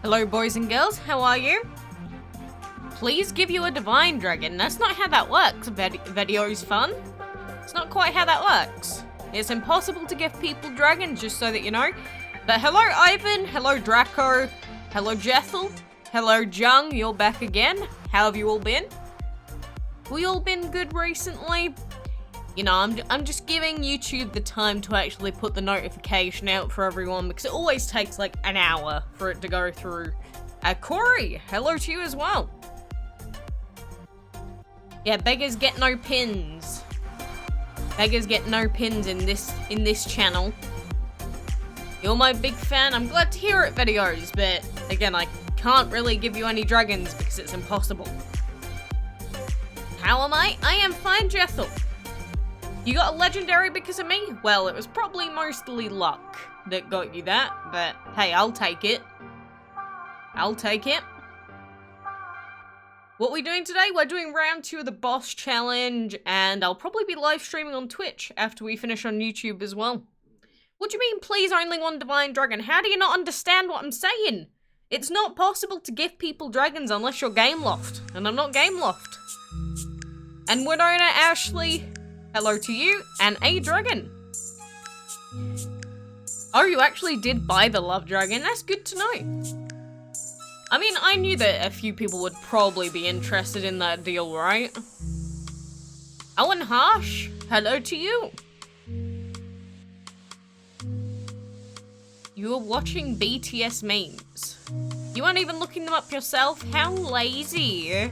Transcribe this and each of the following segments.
Hello boys and girls, how are you? Please give you a divine dragon. That's not how that works, video's fun. It's not quite how that works. It's impossible to give people dragons, just so that you know. But hello Ivan, hello Draco, hello Jethel, hello Jung, you're back again. How have you all been? We all been good recently? You know, I'm just giving YouTube the time to actually put the notification out for everyone because it always takes like an hour for it to go through. Corey, hello to you as well. Yeah, beggars get no pins. Beggars get no pins in this channel. You're my big fan. I'm glad to hear it, videos, but again, I can't really give you any dragons because it's impossible. How am I? I am fine, Jethel. You got a legendary because of me? Well, it was probably mostly luck that got you that, but hey, I'll take it. I'll take it. What are we doing today? We're doing round 2 of the boss challenge, and I'll probably be live streaming on Twitch after we finish on YouTube as well. What do you mean, please only one divine dragon? How do you not understand what I'm saying? It's not possible to give people dragons unless you're game loft, and I'm not game loft. And Winona Ashley, hello to you, and a dragon. Oh, you actually did buy the love dragon. That's good to know. I mean, I knew that a few people would probably be interested in that deal, right? Owen Harsh, hello to you. You are watching BTS memes. You aren't even looking them up yourself? How lazy.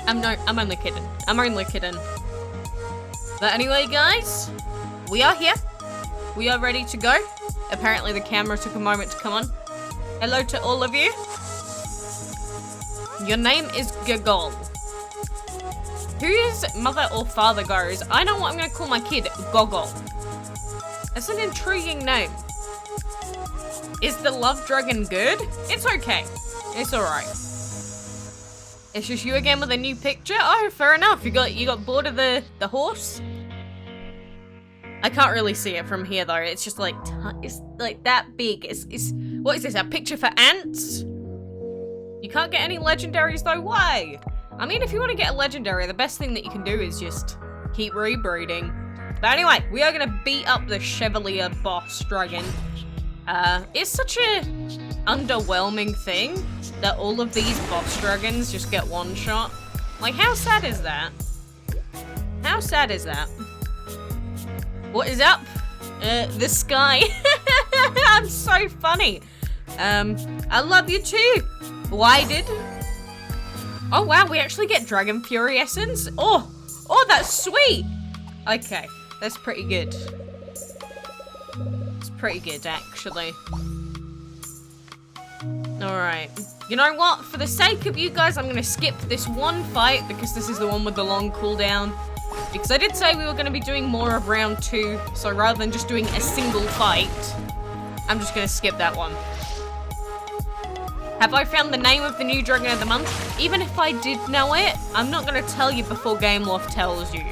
I'm only kidding. I'm only kidding. But anyway, guys, we are here. We are ready to go. Apparently the camera took a moment to come on. Hello to all of you. Your name is Gagol. Whose mother or father goes, I know what I'm going to call my kid, Gogol. That's an intriguing name. Is the love dragon good? It's okay. It's alright. It's just you again with a new picture? Oh, fair enough. You got bored of the horse? I can't really see it from here though. It's just like, it's like that big. It's what is this, a picture for ants? You can't get any legendaries though, why? I mean, if you want to get a legendary, the best thing that you can do is just keep rebreeding. But anyway, we are gonna beat up the Chevalier boss dragon. It's such a underwhelming thing that all of these boss dragons just get one shot. Like, how sad is that? How sad is that? What is up? The sky. I'm so funny. I love you too. Why did? Oh wow, we actually get Dragon Fury Essence. Oh, that's sweet. Okay, that's pretty good. It's pretty good, actually. Alright. You know what? For the sake of you guys, I'm going to skip this one fight because this is the one with the long cooldown. Because I did say we were going to be doing more of round 2, so rather than just doing a single fight, I'm just going to skip that one. Have I found the name of the new Dragon of the Month? Even if I did know it, I'm not going to tell you before Game Loft tells you.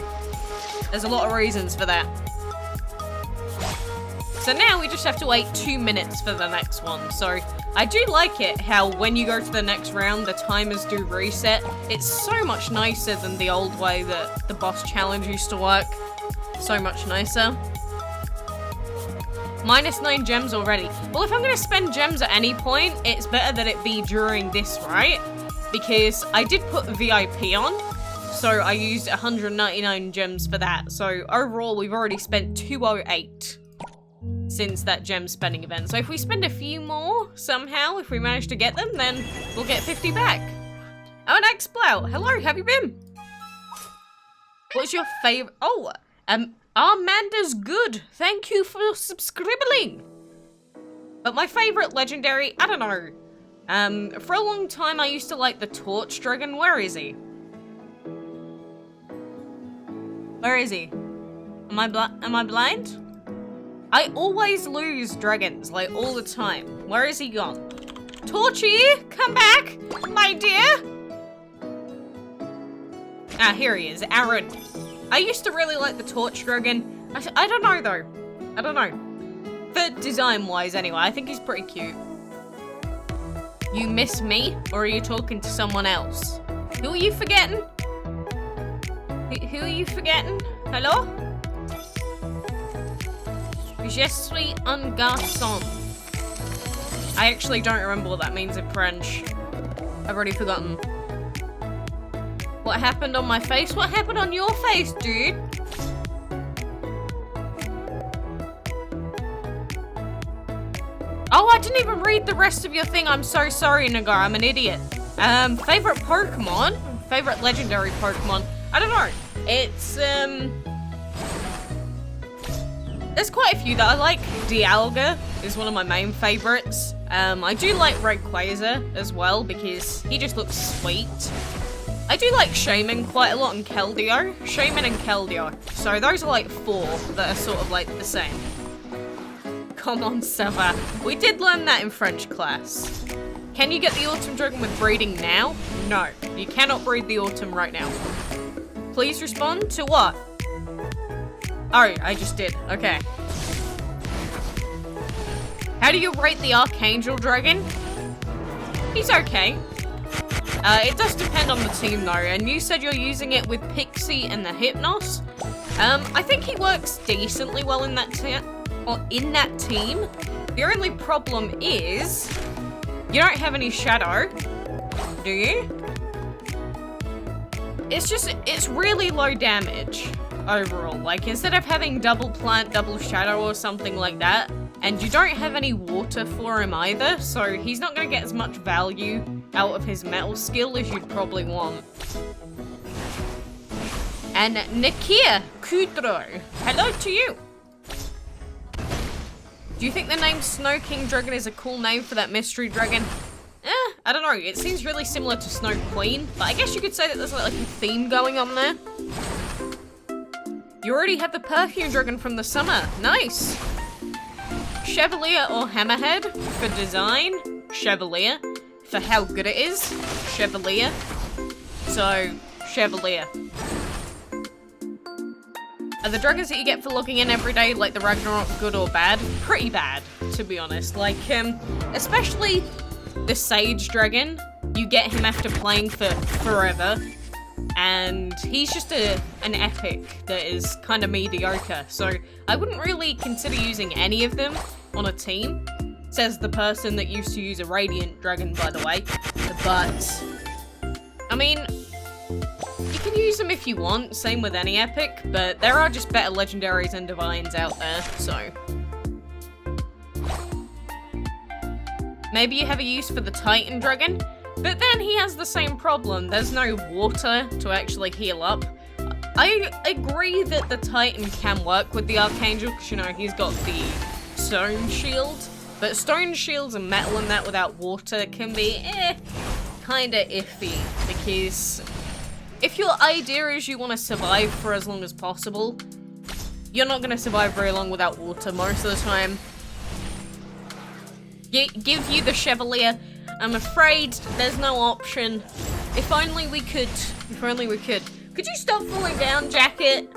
There's a lot of reasons for that. So now we just have to wait 2 minutes for the next one. So I do like it how when you go to the next round, the timers do reset. It's so much nicer than the old way that the boss challenge used to work. So much nicer. -9 gems already. Well, if I'm going to spend gems at any point, it's better that it be during this, right? Because I did put VIP on, so I used 199 gems for that. So overall, we've already spent 208 since that gem spending event. So if we spend a few more, somehow, if we manage to get them, then we'll get 50 back. Oh, an X-Blout. Hello, have you been? What's your favorite? Oh, Amanda's good. Thank you for subscribing. But my favorite legendary, I don't know. For a long time I used to like the Torch Dragon. Where is he? Where is he? Am I blind? I always lose dragons, like all the time. Where is he gone? Torchy, come back, my dear. Ah, here he is, Aaron. I used to really like the Torch Dragon. I don't know though. I don't know. For design wise anyway, I think he's pretty cute. You miss me? Or are you talking to someone else? Who are you forgetting? Who are you forgetting? Hello? Je suis un garçon. I actually don't remember what that means in French. I've already forgotten. What happened on my face? What happened on your face, dude? Oh, I didn't even read the rest of your thing. I'm so sorry, Nagar. I'm an idiot. Favorite Pokemon? Favorite legendary Pokemon? I don't know. It's, there's quite a few that I like. Dialga is one of my main favorites. I do like Rayquaza as well because he just looks sweet. I do like Shaman quite a lot and Keldeo. Shaman and Keldeo. So those are like 4 that are sort of like the same. Come on, Sava. We did learn that in French class. Can you get the Autumn Dragon with breeding now? No, you cannot breed the Autumn right now. Please respond to what? Oh, I just did. Okay. How do you rate the Archangel Dragon? He's okay. It does depend on the team though, and you said you're using it with Pixie and the Hypnos. I think he works decently well in that team. The only problem is you don't have any Shadow, do you? It's really low damage overall. Like, instead of having double plant, double shadow or something like that, and you don't have any water for him either, so he's not going to get as much value out of his metal skill as you'd probably want. And Nakia Kudro, hello to you. Do you think the name Snow King Dragon is a cool name for that mystery dragon? I don't know, it seems really similar to Snow Queen, but I guess you could say that there's like a theme going on there. You already have the Perfume Dragon from the summer, nice. Chevalier or Hammerhead for design, Chevalier. For how good it is, Chevalier. So, Chevalier. Are the dragons that you get for logging in every day, like the Ragnarok, good or bad? Pretty bad, to be honest. Like, especially the Sage Dragon. You get him after playing for forever. And he's just an epic that is kind of mediocre. So, I wouldn't really consider using any of them on a team. Says the person that used to use a Radiant Dragon, by the way. But, I mean, you can use them if you want, same with any epic, but there are just better legendaries and divines out there, so. Maybe you have a use for the Titan Dragon? But then he has the same problem. There's no water to actually heal up. I agree that the Titan can work with the Archangel because, you know, he's got the stone shield. But stone shields and metal and that without water can be, kinda iffy. Because if your idea is you want to survive for as long as possible, you're not going to survive very long without water most of the time. Give you the Chevalier. I'm afraid there's no option. If only we could. If only we could. Could you stop falling down, Jacket?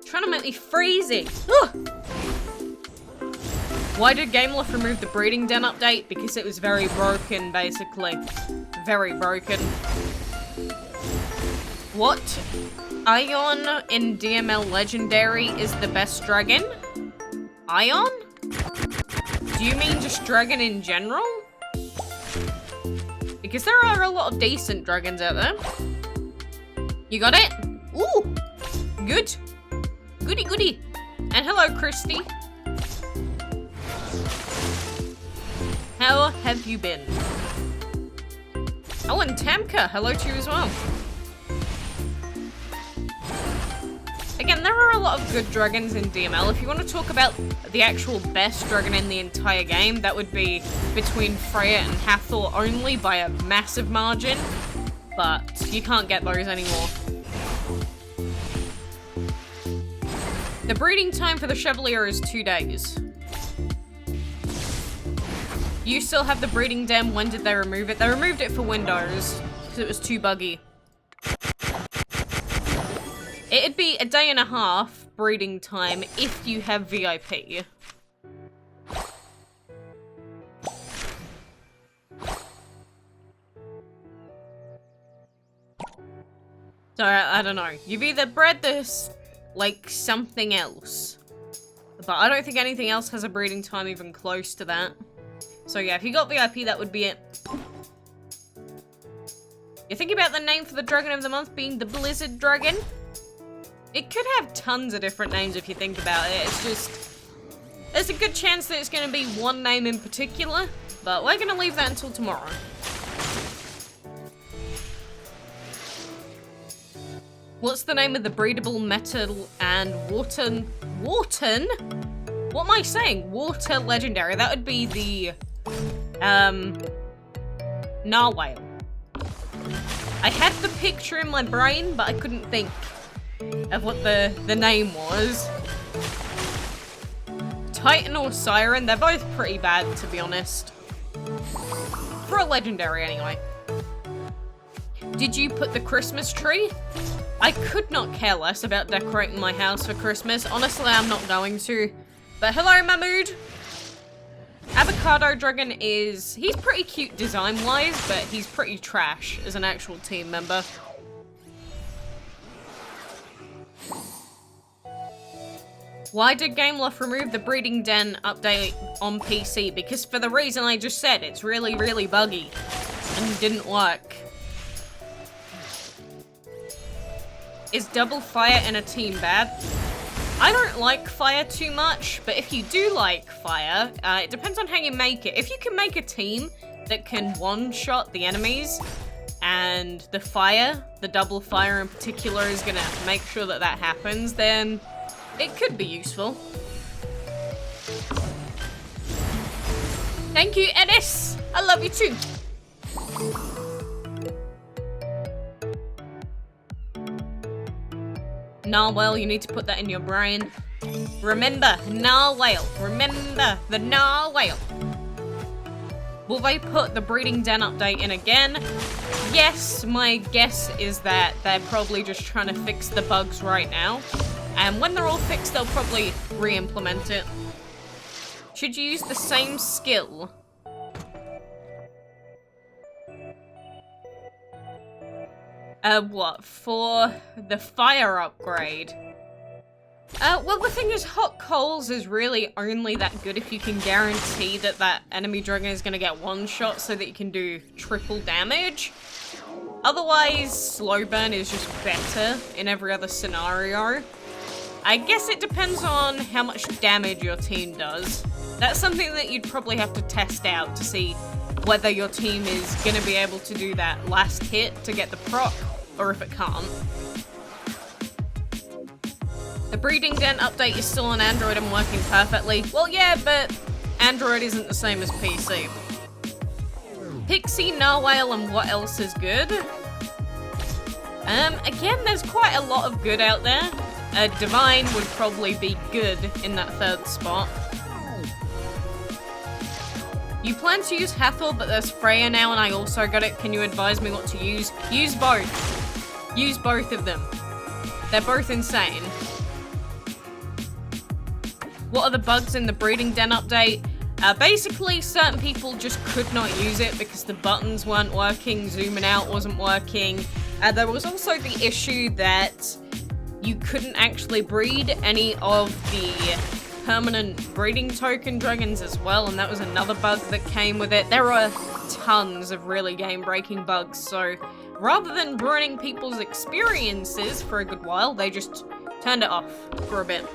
Trying to make me freezing. Ugh. Why did GameLoft remove the breeding den update? Because it was very broken, basically. Very broken. What? Ion in DML Legendary is the best dragon? Ion? Do you mean just dragon in general? Because there are a lot of decent dragons out there. You got it? Ooh! Good. Goody goody. And hello, Christy. How have you been? Oh, and Tamka, hello to you as well. Again, there are a lot of good dragons in DML. If you want to talk about the actual best dragon in the entire game, that would be between Freya and Hathor only by a massive margin. But you can't get those anymore. The breeding time for the Chevalier is 2 days. You still have the breeding den. When did they remove it? They removed it for Windows because it was too buggy. It'd be a day and a half breeding time if you have VIP. So, I don't know. You've either bred this like something else. But I don't think anything else has a breeding time even close to that. So yeah, if you got VIP, that would be it. You think about the name for the Dragon of the Month being the Blizzard Dragon? It could have tons of different names if you think about it. It's just... there's a good chance that it's going to be one name in particular. But we're going to leave that until tomorrow. What's the name of the breedable metal and Wharton? Wharton? What am I saying? Water Legendary. That would be the... narwhal. I had the picture in my brain, but I couldn't think of what the name was. Titan or Siren, they're both pretty bad, to be honest. For a legendary, anyway. Did you put the Christmas tree? I could not care less about decorating my house for Christmas. Honestly, I'm not going to. But hello, Mahmood. Avocado Dragon is... he's pretty cute design-wise, but he's pretty trash as an actual team member. Why did GameLoft remove the breeding den update on PC? Because for the reason I just said, it's really, really buggy and didn't work. Is double fire in a team bad? I don't like fire too much, but if you do like fire, it depends on how you make it. If you can make a team that can one-shot the enemies, and the fire, the double fire in particular, is gonna make sure that that happens, then it could be useful. Thank you, Ennis! I love you too! Narwhal, you need to put that in your brain. Remember, narwhal. Remember the narwhal. Will they put the breeding den update in again? Yes, my guess is that they're probably just trying to fix the bugs right now. And when they're all fixed, they'll probably re-implement it. Should you use the same skill? What? For the fire upgrade? Well, the thing is, hot coals is really only that good if you can guarantee that that enemy dragon is going to get one shot so that you can do triple damage. Otherwise, slow burn is just better in every other scenario. I guess it depends on how much damage your team does. That's something that you'd probably have to test out to see whether your team is going to be able to do that last hit to get the proc, or if it can't. The breeding den update is still on Android and working perfectly. Well, yeah, but Android isn't the same as PC. Pixie, Narwhal, and what else is good? Again, there's quite a lot of good out there. Divine would probably be good in that third spot. You plan to use Hathor, but there's Freya now and I also got it. Can you advise me what to use? Use both. Use both of them. They're both insane. What are the bugs in the breeding den update? Basically, certain people just could not use it because the buttons weren't working, zooming out wasn't working. There was also the issue that you couldn't actually breed any of the permanent breeding token dragons as well, and that was another bug that came with it. There are tons of really game-breaking bugs, so rather than ruining people's experiences for a good while, they just turned it off for a bit.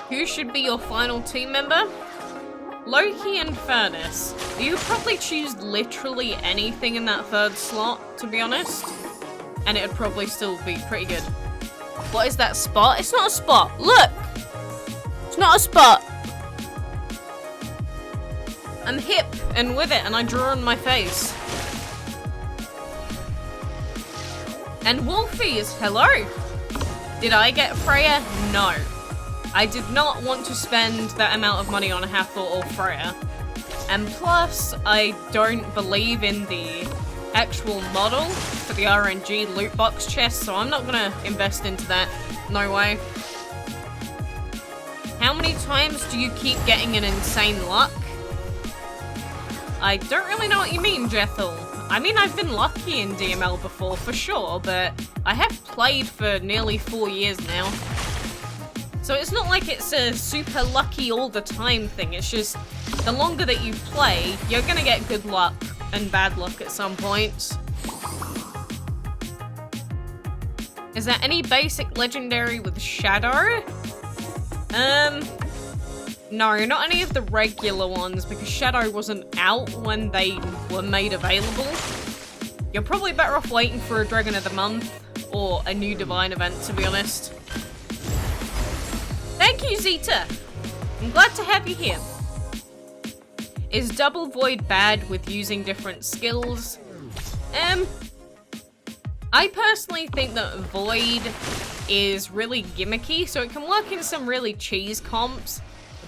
Who should be your final team member? Loki and Furnace. You could probably choose literally anything in that third slot, to be honest, and it would probably still be pretty good. What is that spot? It's not a spot. Look! It's not a spot. I'm hip and with it, and I draw on my face. And Wolfie is hello. Did I get Freya? No. I did not want to spend that amount of money on Hathor or Freya. And plus, I don't believe in the actual model for the RNG loot box chest, so I'm not gonna invest into that. No way. How many times do you keep getting an insane luck? I don't really know what you mean, Jethel. I mean, I've been lucky in DML before, for sure, but I have played for nearly 4 years now. So it's not like it's a super lucky all the time thing, it's just the longer that you play, you're gonna get good luck and bad luck at some point. Is there any basic legendary with Shadow? No, not any of the regular ones, because Shadow wasn't out when they were made available. You're probably better off waiting for a Dragon of the Month, or a new Divine event, to be honest. Thank you, Zeta! I'm glad to have you here. Is Double Void bad with using different skills? I personally think that Void is really gimmicky, so it can work in some really cheese comps,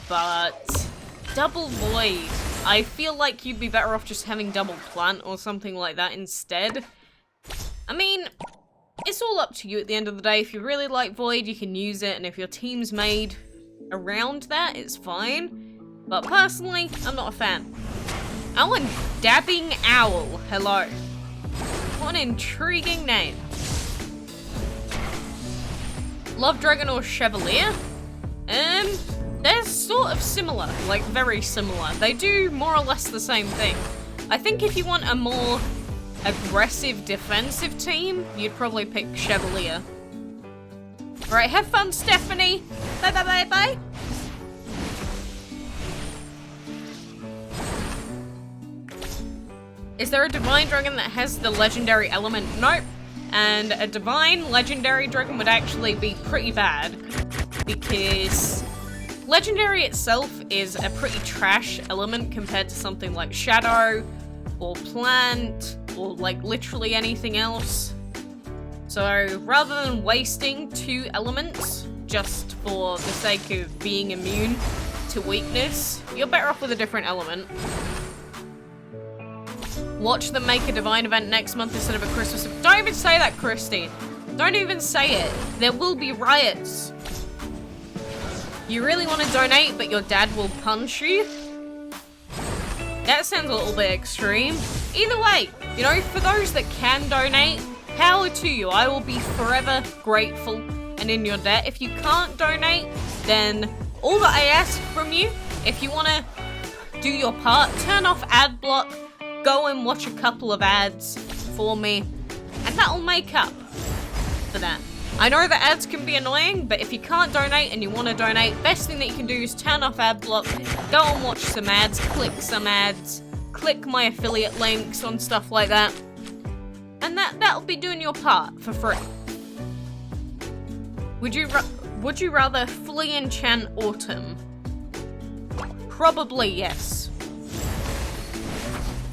but Double Void, I feel like you'd be better off just having Double Plant or something like that instead. I mean, it's all up to you at the end of the day. If you really like Void, you can use it, and if your team's made around that, it's fine. But personally, I'm not a fan. Oh, and Dabbing Owl, hello. What an intriguing name. Love Dragon or Chevalier? They're sort of similar, like very similar. They do more or less the same thing. I think if you want a more aggressive defensive team, you'd probably pick Chevalier. Alright, have fun, Stephanie. Bye bye bye bye. Is there a Divine Dragon that has the legendary element? Nope. And a Divine Legendary Dragon would actually be pretty bad, because Legendary itself is a pretty trash element compared to something like Shadow, or Plant, or like literally anything else. So rather than wasting 2 elements just for the sake of being immune to weakness, you're better off with a different element. Watch them make a Divine event next month instead of a Christmas. Don't even say that, Christine. Don't even say it. There will be riots. You really want to donate, but your dad will punch you? That sounds a little bit extreme. Either way, you know, for those that can donate, power to you. I will be forever grateful and in your debt. If you can't donate, then all that I ask from you, if you want to do your part, turn off ad block, go and watch a couple of ads for me, and that'll make up for that. I know that ads can be annoying, but if you can't donate and you want to donate, best thing that you can do is turn off ad block, go and watch some ads, click some ads, click my affiliate links on stuff like that, and that'll be doing your part for free. Would you rather fully enchant Autumn? Probably yes.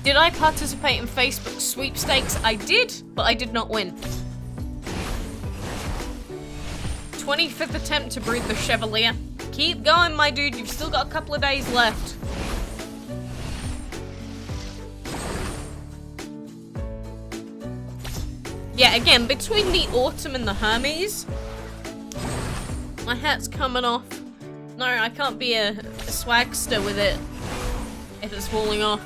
Did I participate in Facebook sweepstakes? I did, but I did not win. 25th attempt to breed the Chevalier. Keep going, my dude. You've still got a couple of days left. Yeah, again, between the Autumn and the Hermes, my hat's coming off. No, I can't be a swagster with it if it's falling off.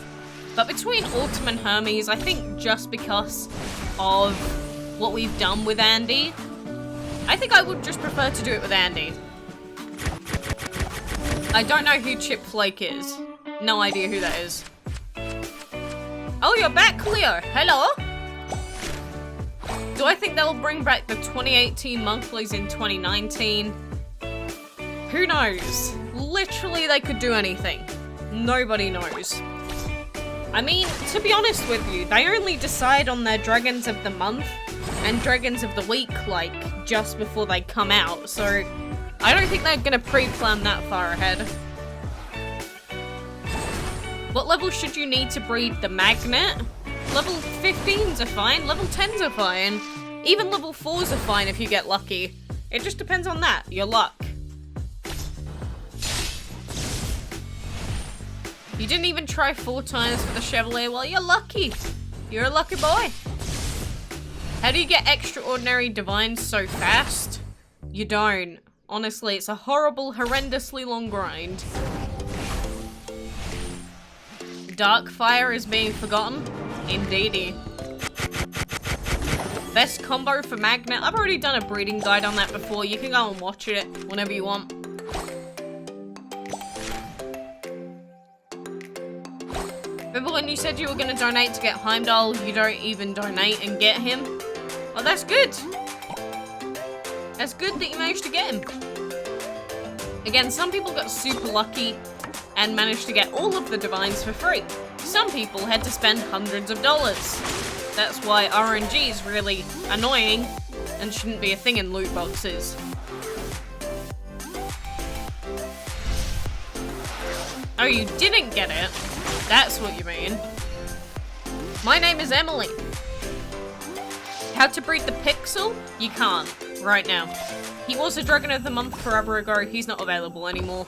But between Autumn and Hermes, I think just because of what we've done with Andy, I think I would just prefer to do it with Andy. I don't know who Chip Flake is. No idea who that is. Oh, you're back, Cleo. Hello. Do I think they'll bring back the 2018 monthlies in 2019? Who knows? Literally, they could do anything. Nobody knows. I mean, to be honest with you, they only decide on their Dragons of the Month and Dragons of the Week, like, just before they come out, so I don't think they're gonna pre-plan that far ahead. What level should you need to breed the Magnet? Level 15s are fine, level 10s are fine, even level 4s are fine if you get lucky. It just depends on that, your luck. You didn't even try 4 times for the Chevalier. Well, you're lucky. You're a lucky boy. How do you get extraordinary divines so fast? You don't. Honestly, it's a horrible, horrendously long grind. Darkfire is being forgotten? Indeedy. Best combo for Magnet. I've already done a breeding guide on that before. You can go and watch it whenever you want. Remember when you said you were going to donate to get Heimdall, you don't even donate and get him? Well, that's good. That's good that you managed to get him. Again, some people got super lucky and managed to get all of the divines for free. Some people had to spend hundreds of dollars. That's why RNG is really annoying and shouldn't be a thing in loot boxes. Oh, you didn't get it? That's what you mean. My name is Emily. How to breed the Pixel? You can't. Right now. He was a Dragon of the Month forever ago. He's not available anymore.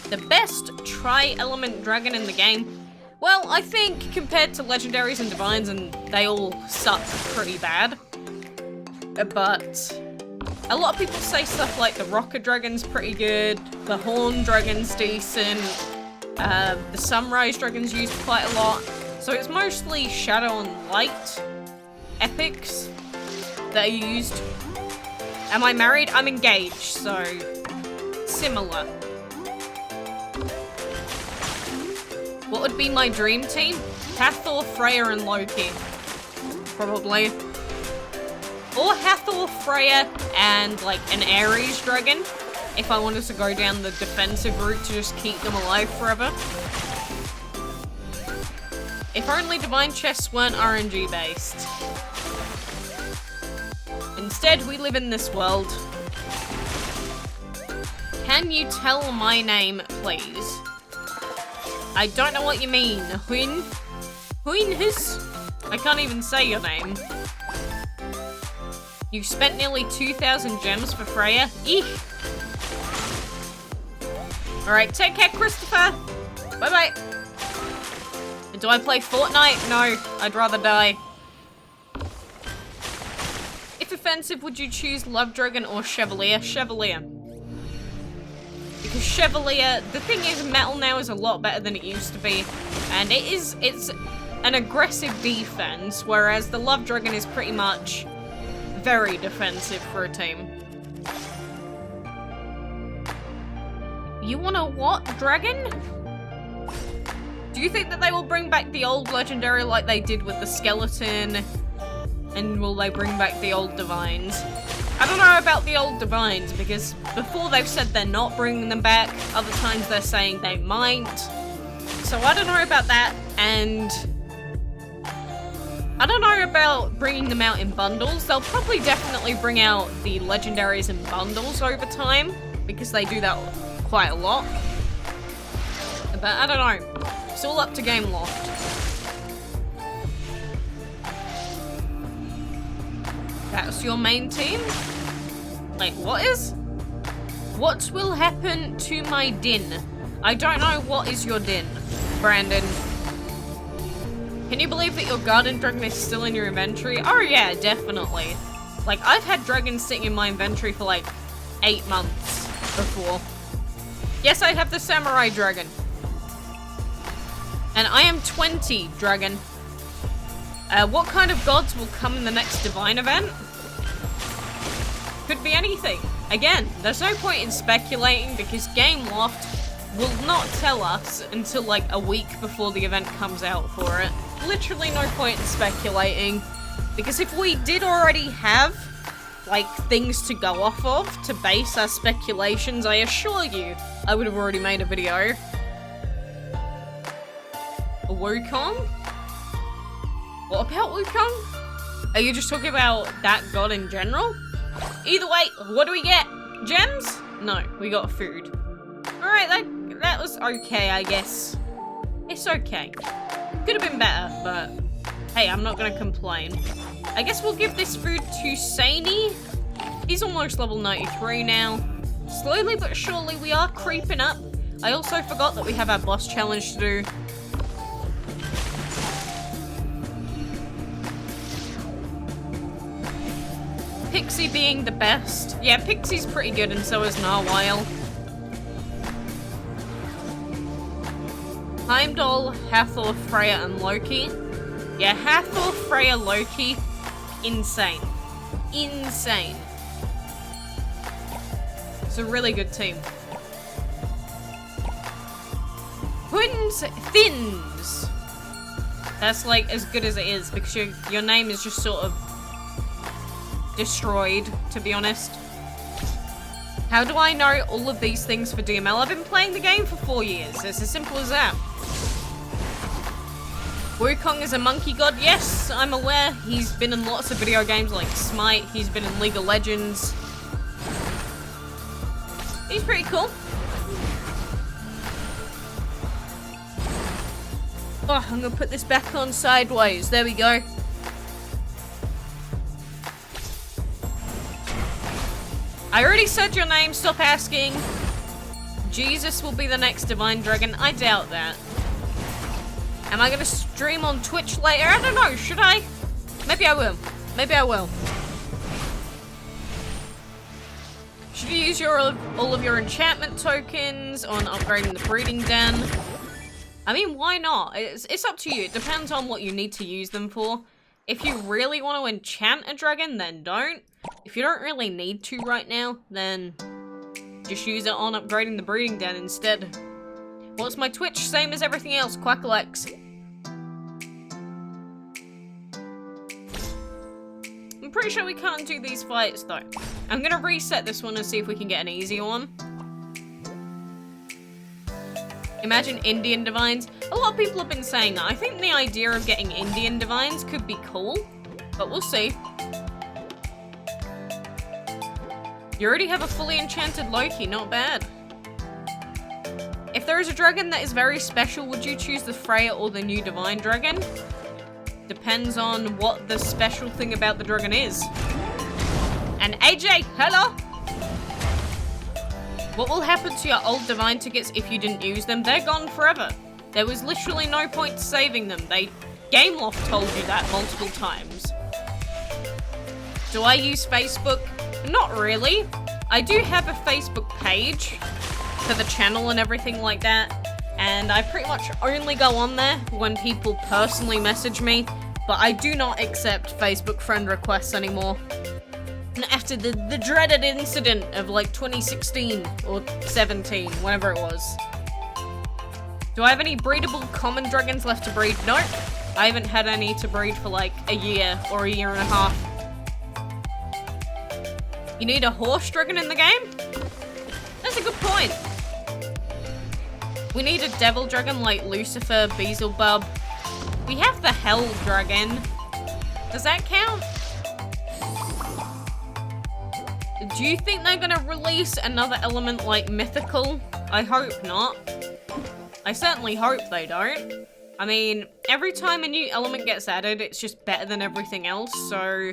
The best tri-element dragon in the game? Well, I think compared to legendaries and divines, and they all suck pretty bad. But a lot of people say stuff like the Rocket Dragon's pretty good, the Horn Dragon's decent, the Sunrise Dragon's used quite a lot. So it's mostly Shadow and Light epics that are used. Am I married? I'm engaged, so similar. What would be my dream team? Hathor, Freya, and Loki. Probably. Or Hathor, Freya, and like an Ares dragon. If I wanted to go down the defensive route to just keep them alive forever. If only divine chests weren't RNG based. Instead, we live in this world. Can you tell my name, please? I don't know what you mean. Huinhis? I can't even say your name. You spent nearly 2,000 gems for Freya? Eek. Alright, take care, Christopher. Bye-bye. Do I play Fortnite? No, I'd rather die. If offensive, would you choose Love Dragon or Chevalier? Chevalier. Because Chevalier, the thing is, metal now is a lot better than it used to be. And it's an aggressive defense, whereas the Love Dragon is pretty much very defensive for a team. You want a what, dragon? Do you think that they will bring back the old legendary like they did with the skeleton? And will they bring back the old divines? I don't know about the old divines, because before they've said they're not bringing them back, other times they're saying they might. So I don't know about that, and I don't know about bringing them out in bundles. They'll probably definitely bring out the legendaries in bundles over time, because they do that quite a lot. But I don't know. It's all up to Gameloft. That's your main team? Like, what is? What will happen to my din? I don't know what is your din, Brandon. Can you believe that your garden dragon is still in your inventory? Oh yeah, definitely. Like, I've had dragons sitting in my inventory for like 8 months before. Yes, I have the samurai dragon. And I am 20, dragon. What kind of gods will come in the next divine event? Could be anything. Again, there's no point in speculating because Gameloft will not tell us until like a week before the event comes out for it. Literally no point in speculating, because if we did already have like things to go off of to base our speculations, I assure you I would have already made a video. A Wukong? What about Wukong? Are you just talking about that god in general? Either way, what do we get? Gems? No, we got food. Alright, that was okay, I guess. It's okay. Could have been better, but hey, I'm not gonna complain. I guess we'll give this food to Saini. He's almost level 93 now. Slowly but surely we are creeping up. I also forgot that we have our boss challenge to do. Pixie being the best. Yeah, Pixie's pretty good and so is Narwhal. Heimdall, Hathor, Freya, and Loki. Yeah, Hathor, Freya, Loki. Insane. Insane. It's a really good team. Huns Thins. That's like as good as it is because your name is just sort of destroyed, to be honest. How do I know all of these things for DML? I've been playing the game for 4 years. It's as simple as that. Wukong is a monkey god. Yes, I'm aware. He's been in lots of video games like Smite. He's been in League of Legends. He's pretty cool. Oh, I'm gonna put this back on sideways. There we go. I already said your name, stop asking. Jesus will be the next Divine Dragon. I doubt that. Am I gonna stream on Twitch later? I don't know, should I? Maybe I will. Maybe I will. Should you use all of your enchantment tokens on upgrading the breeding den? I mean, why not? It's up to you. It depends on what you need to use them for. If you really want to enchant a dragon, then don't. If you don't really need to right now, then just use it on upgrading the breeding den instead. What's my Twitch? Same as everything else, quackalakes. I'm pretty sure we can't do these fights though. I'm gonna reset this one and see if we can get an easy one. Imagine Indian divines. A lot of people have been saying that. I think the idea of getting Indian divines could be cool, but we'll see. You already have a fully enchanted Loki, not bad. If there is a dragon that is very special, would you choose the Freya or the new Divine Dragon? Depends on what the special thing about the dragon is. And AJ, hello! What will happen to your old Divine tickets if you didn't use them? They're gone forever. There was literally no point to saving them. Gameloft told you that multiple times. Do I use Facebook? Not really. I do have a Facebook page for the channel and everything like that, and I pretty much only go on there when people personally message me, but I do not accept Facebook friend requests anymore. After the dreaded incident of like 2016 or 17, whenever it was. Do I have any breedable common dragons left to breed? Nope. I haven't had any to breed for like a year or a year and a half. You need a horse dragon in the game? That's a good point. We need a devil dragon like Lucifer, Beelzebub. We have the hell dragon. Does that count? Do you think they're gonna release another element like mythical? I hope not. I certainly hope they don't. I mean, every time a new element gets added, it's just better than everything else, so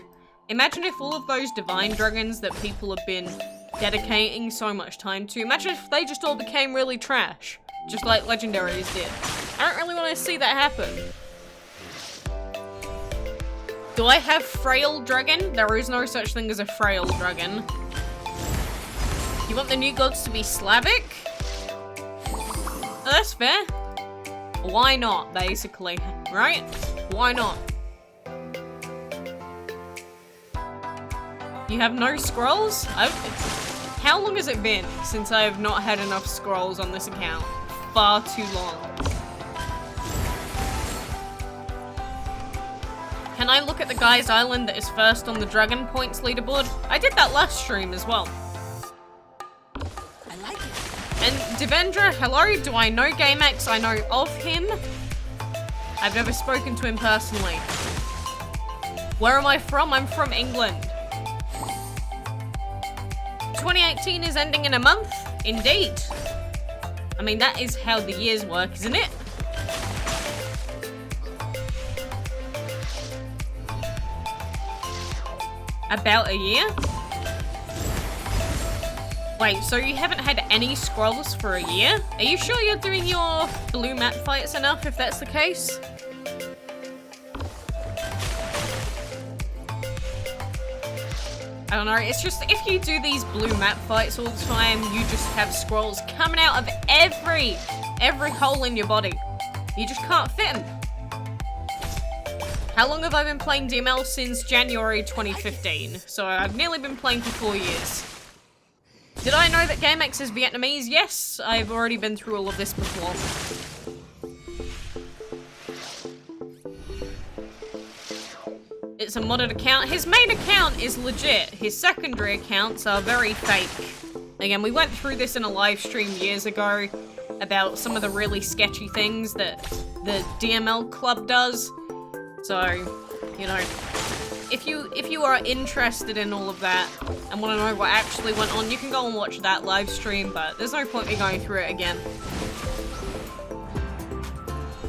imagine if all of those divine dragons that people have been dedicating so much time to, imagine if they just all became really trash, just like legendaries did. I don't really want to see that happen. Do I have frail dragon? There is no such thing as a frail dragon. You want the new gods to be Slavic? Oh, that's fair. Why not, basically, right? Why not? You have no scrolls? How long has it been since I have not had enough scrolls on this account? Far too long. Can I look at the guy's island that is first on the Dragon Points leaderboard? I did that last stream as well. I like it. And Devendra, hello, do I know GameX? I know of him. I've never spoken to him personally. Where am I from? I'm from England. 2018 is ending in a month? Indeed. I mean, that is how the years work, isn't it? About a year? Wait, so you haven't had any scrolls for a year? Are you sure you're doing your blue map fights enough if that's the case? I don't know, it's just if you do these blue map fights all the time, you just have scrolls coming out of every hole in your body. You just can't fit them. How long have I been playing DML? Since January 2015. So I've nearly been playing for 4 years. Did I know that GameX is Vietnamese? Yes, I've already been through all of this before. It's a modded account. His main account is legit. His secondary accounts are very fake. Again, we went through this in a live stream years ago about some of the really sketchy things that the DML club does. So, you know, if you are interested in all of that and want to know what actually went on, you can go and watch that live stream, but there's no point me going through it again.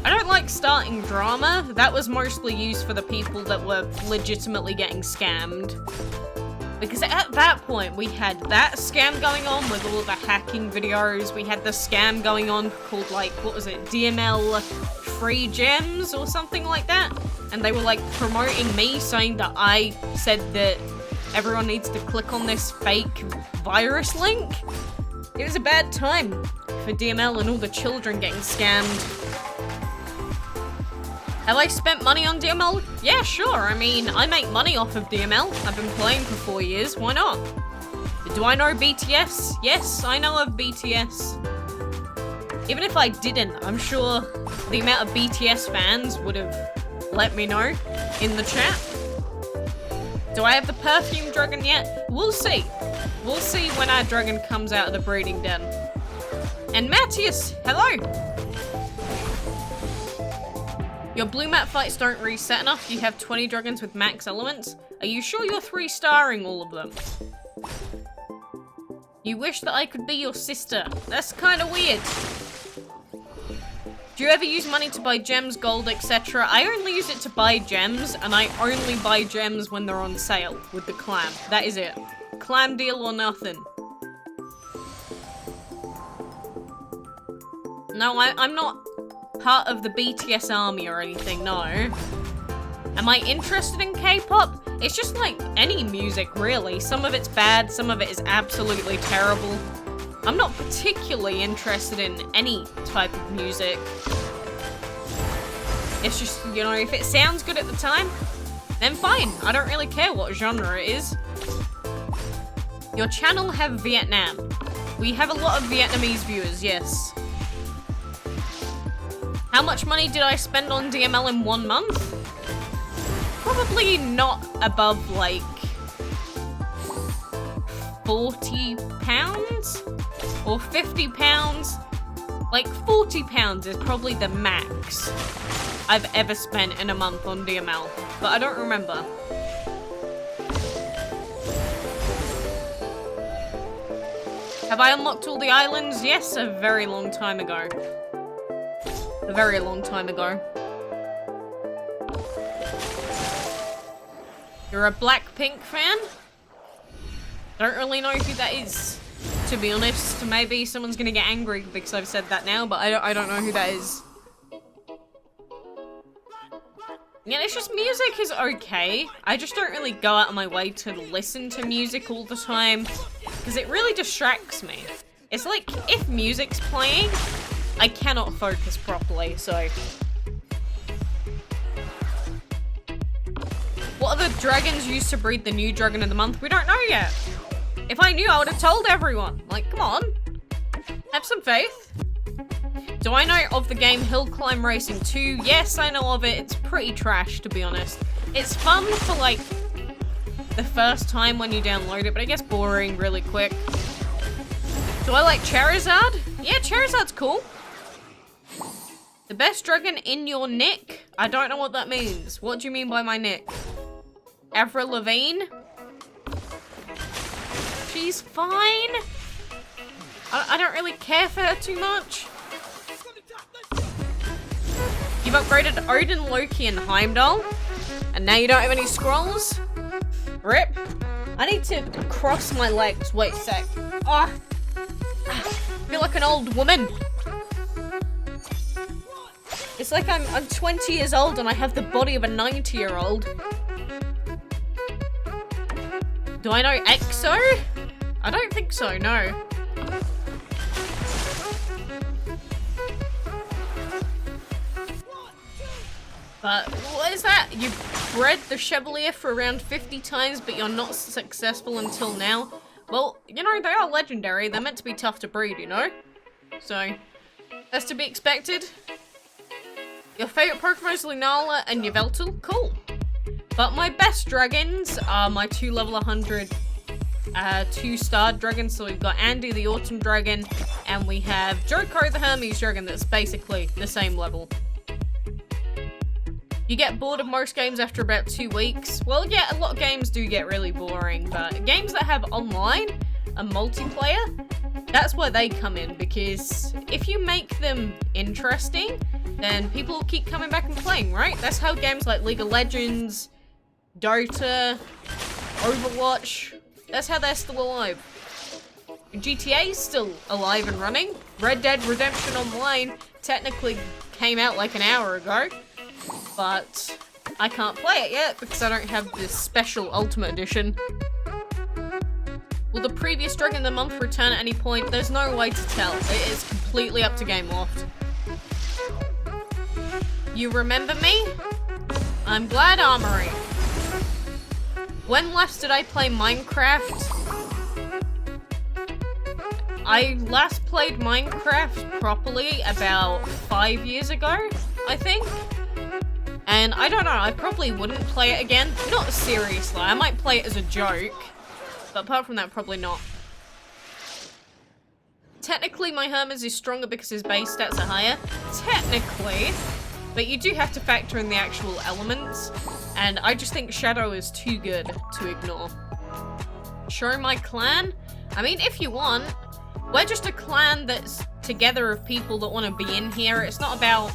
I don't like starting drama. That was mostly used for the people that were legitimately getting scammed. Because at that point, we had that scam going on with all the hacking videos. We had the scam going on called, like, what was it? DML free gems or something like that. And they were, like, promoting me, saying that I said that everyone needs to click on this fake virus link. It was a bad time for DML and all the children getting scammed. Have I spent money on DML? Yeah, sure. I mean, I make money off of DML. I've been playing for 4 years. Why not? Do I know BTS? Yes, I know of BTS. Even if I didn't, I'm sure the amount of BTS fans would have let me know in the chat. Do I have the perfume dragon yet? We'll see. We'll see when our dragon comes out of the breeding den. And Matthias, hello! Your blue map fights don't reset enough. You have 20 dragons with max elements. Are you sure you're 3-starring all of them? You wish that I could be your sister. That's kind of weird. Do you ever use money to buy gems, gold, etc.? I only use it to buy gems, and I only buy gems when they're on sale with the clam. That is it. Clam deal or nothing. No, I'm not part of the BTS army or anything, no. Am I interested in K-pop? It's just like any music, really. Some of it's bad, some of it is absolutely terrible. I'm not particularly interested in any type of music. It's just, you know, if it sounds good at the time, then fine. I don't really care what genre it is. Your channel have Vietnam. We have a lot of Vietnamese viewers, yes. How much money did I spend on DML in 1 month? Probably not above, like, 40 pounds or 50 pounds. Like 40 pounds is probably the max I've ever spent in a month on DML, but I don't remember. Have I unlocked all the islands? Yes, a very long time ago. A very long time ago. You're a Blackpink fan? Don't really know who that is, to be honest. Maybe someone's gonna get angry because I've said that now, but I don't know who that is. Yeah, it's just music is okay. I just don't really go out of my way to listen to music all the time because it really distracts me. It's like if music's playing, I cannot focus properly, so. What other dragons used to breed the new dragon of the month? We don't know yet. If I knew, I would have told everyone. Like, come on. Have some faith. Do I know of the game Hill Climb Racing 2? Yes, I know of it. It's pretty trash, to be honest. It's fun for, like, the first time when you download it, but it gets boring really quick. Do I like Charizard? Yeah, Charizard's cool. The best dragon in your nick? I don't know what that means. What do you mean by my nick? Avril Lavigne? She's fine. I don't really care for her too much. You've upgraded Odin, Loki, and Heimdall, and now you don't have any scrolls? Rip. I need to cross my legs. Wait a sec. Oh, I feel like an old woman. It's like I'm 20 years old and I have the body of a 90-year-old. Do I know EXO? I don't think so, no. But what is that? You've bred the Chevalier for around 50 times, but you're not successful until now? Well, you know, they are legendary. They're meant to be tough to breed, you know? So, that's to be expected. Your favourite Pokemon is Lunala and Yveltal? Cool. But my best dragons are my 2 level 100 2-star dragons. So we've got Andy the Autumn Dragon, and we have Joko the Hermes Dragon that's basically the same level. You get bored of most games after about 2 weeks. Well, yeah, a lot of games do get really boring, but games that have online and multiplayer, that's where they come in, because if you make them interesting, then people will keep coming back and playing, right? That's how games like League of Legends, Dota, Overwatch, that's how they're still alive. GTA is still alive and running. Red Dead Redemption Online technically came out like an hour ago, but I can't play it yet because I don't have this special Ultimate Edition. Will the previous Dragon of the Month return at any point? There's no way to tell. It is completely up to Game Loft. You remember me? I'm Glad Armory. When last did I play Minecraft? I last played Minecraft properly about 5 years ago, I think. And I don't know, I probably wouldn't play it again. Not seriously, I might play it as a joke. But apart from that, probably not. Technically, my Hermes is stronger because his base stats are higher. Technically. But you do have to factor in the actual elements. And I just think Shadow is too good to ignore. Show my clan? I mean, if you want. We're just a clan that's together of people that want to be in here. It's not about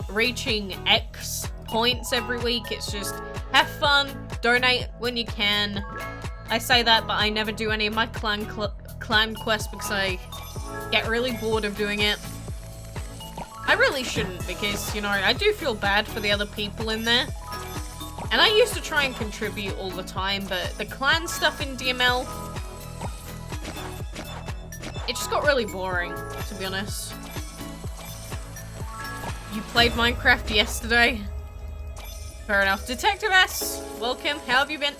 reaching X points every week. It's just have fun, donate when you can. I say that, but I never do any of my clan quests because I get really bored of doing it. I really shouldn't because, you know, I do feel bad for the other people in there. And I used to try and contribute all the time, but the clan stuff in DML, it just got really boring, to be honest. You played Minecraft yesterday? Fair enough. Detective S, welcome. How have you been?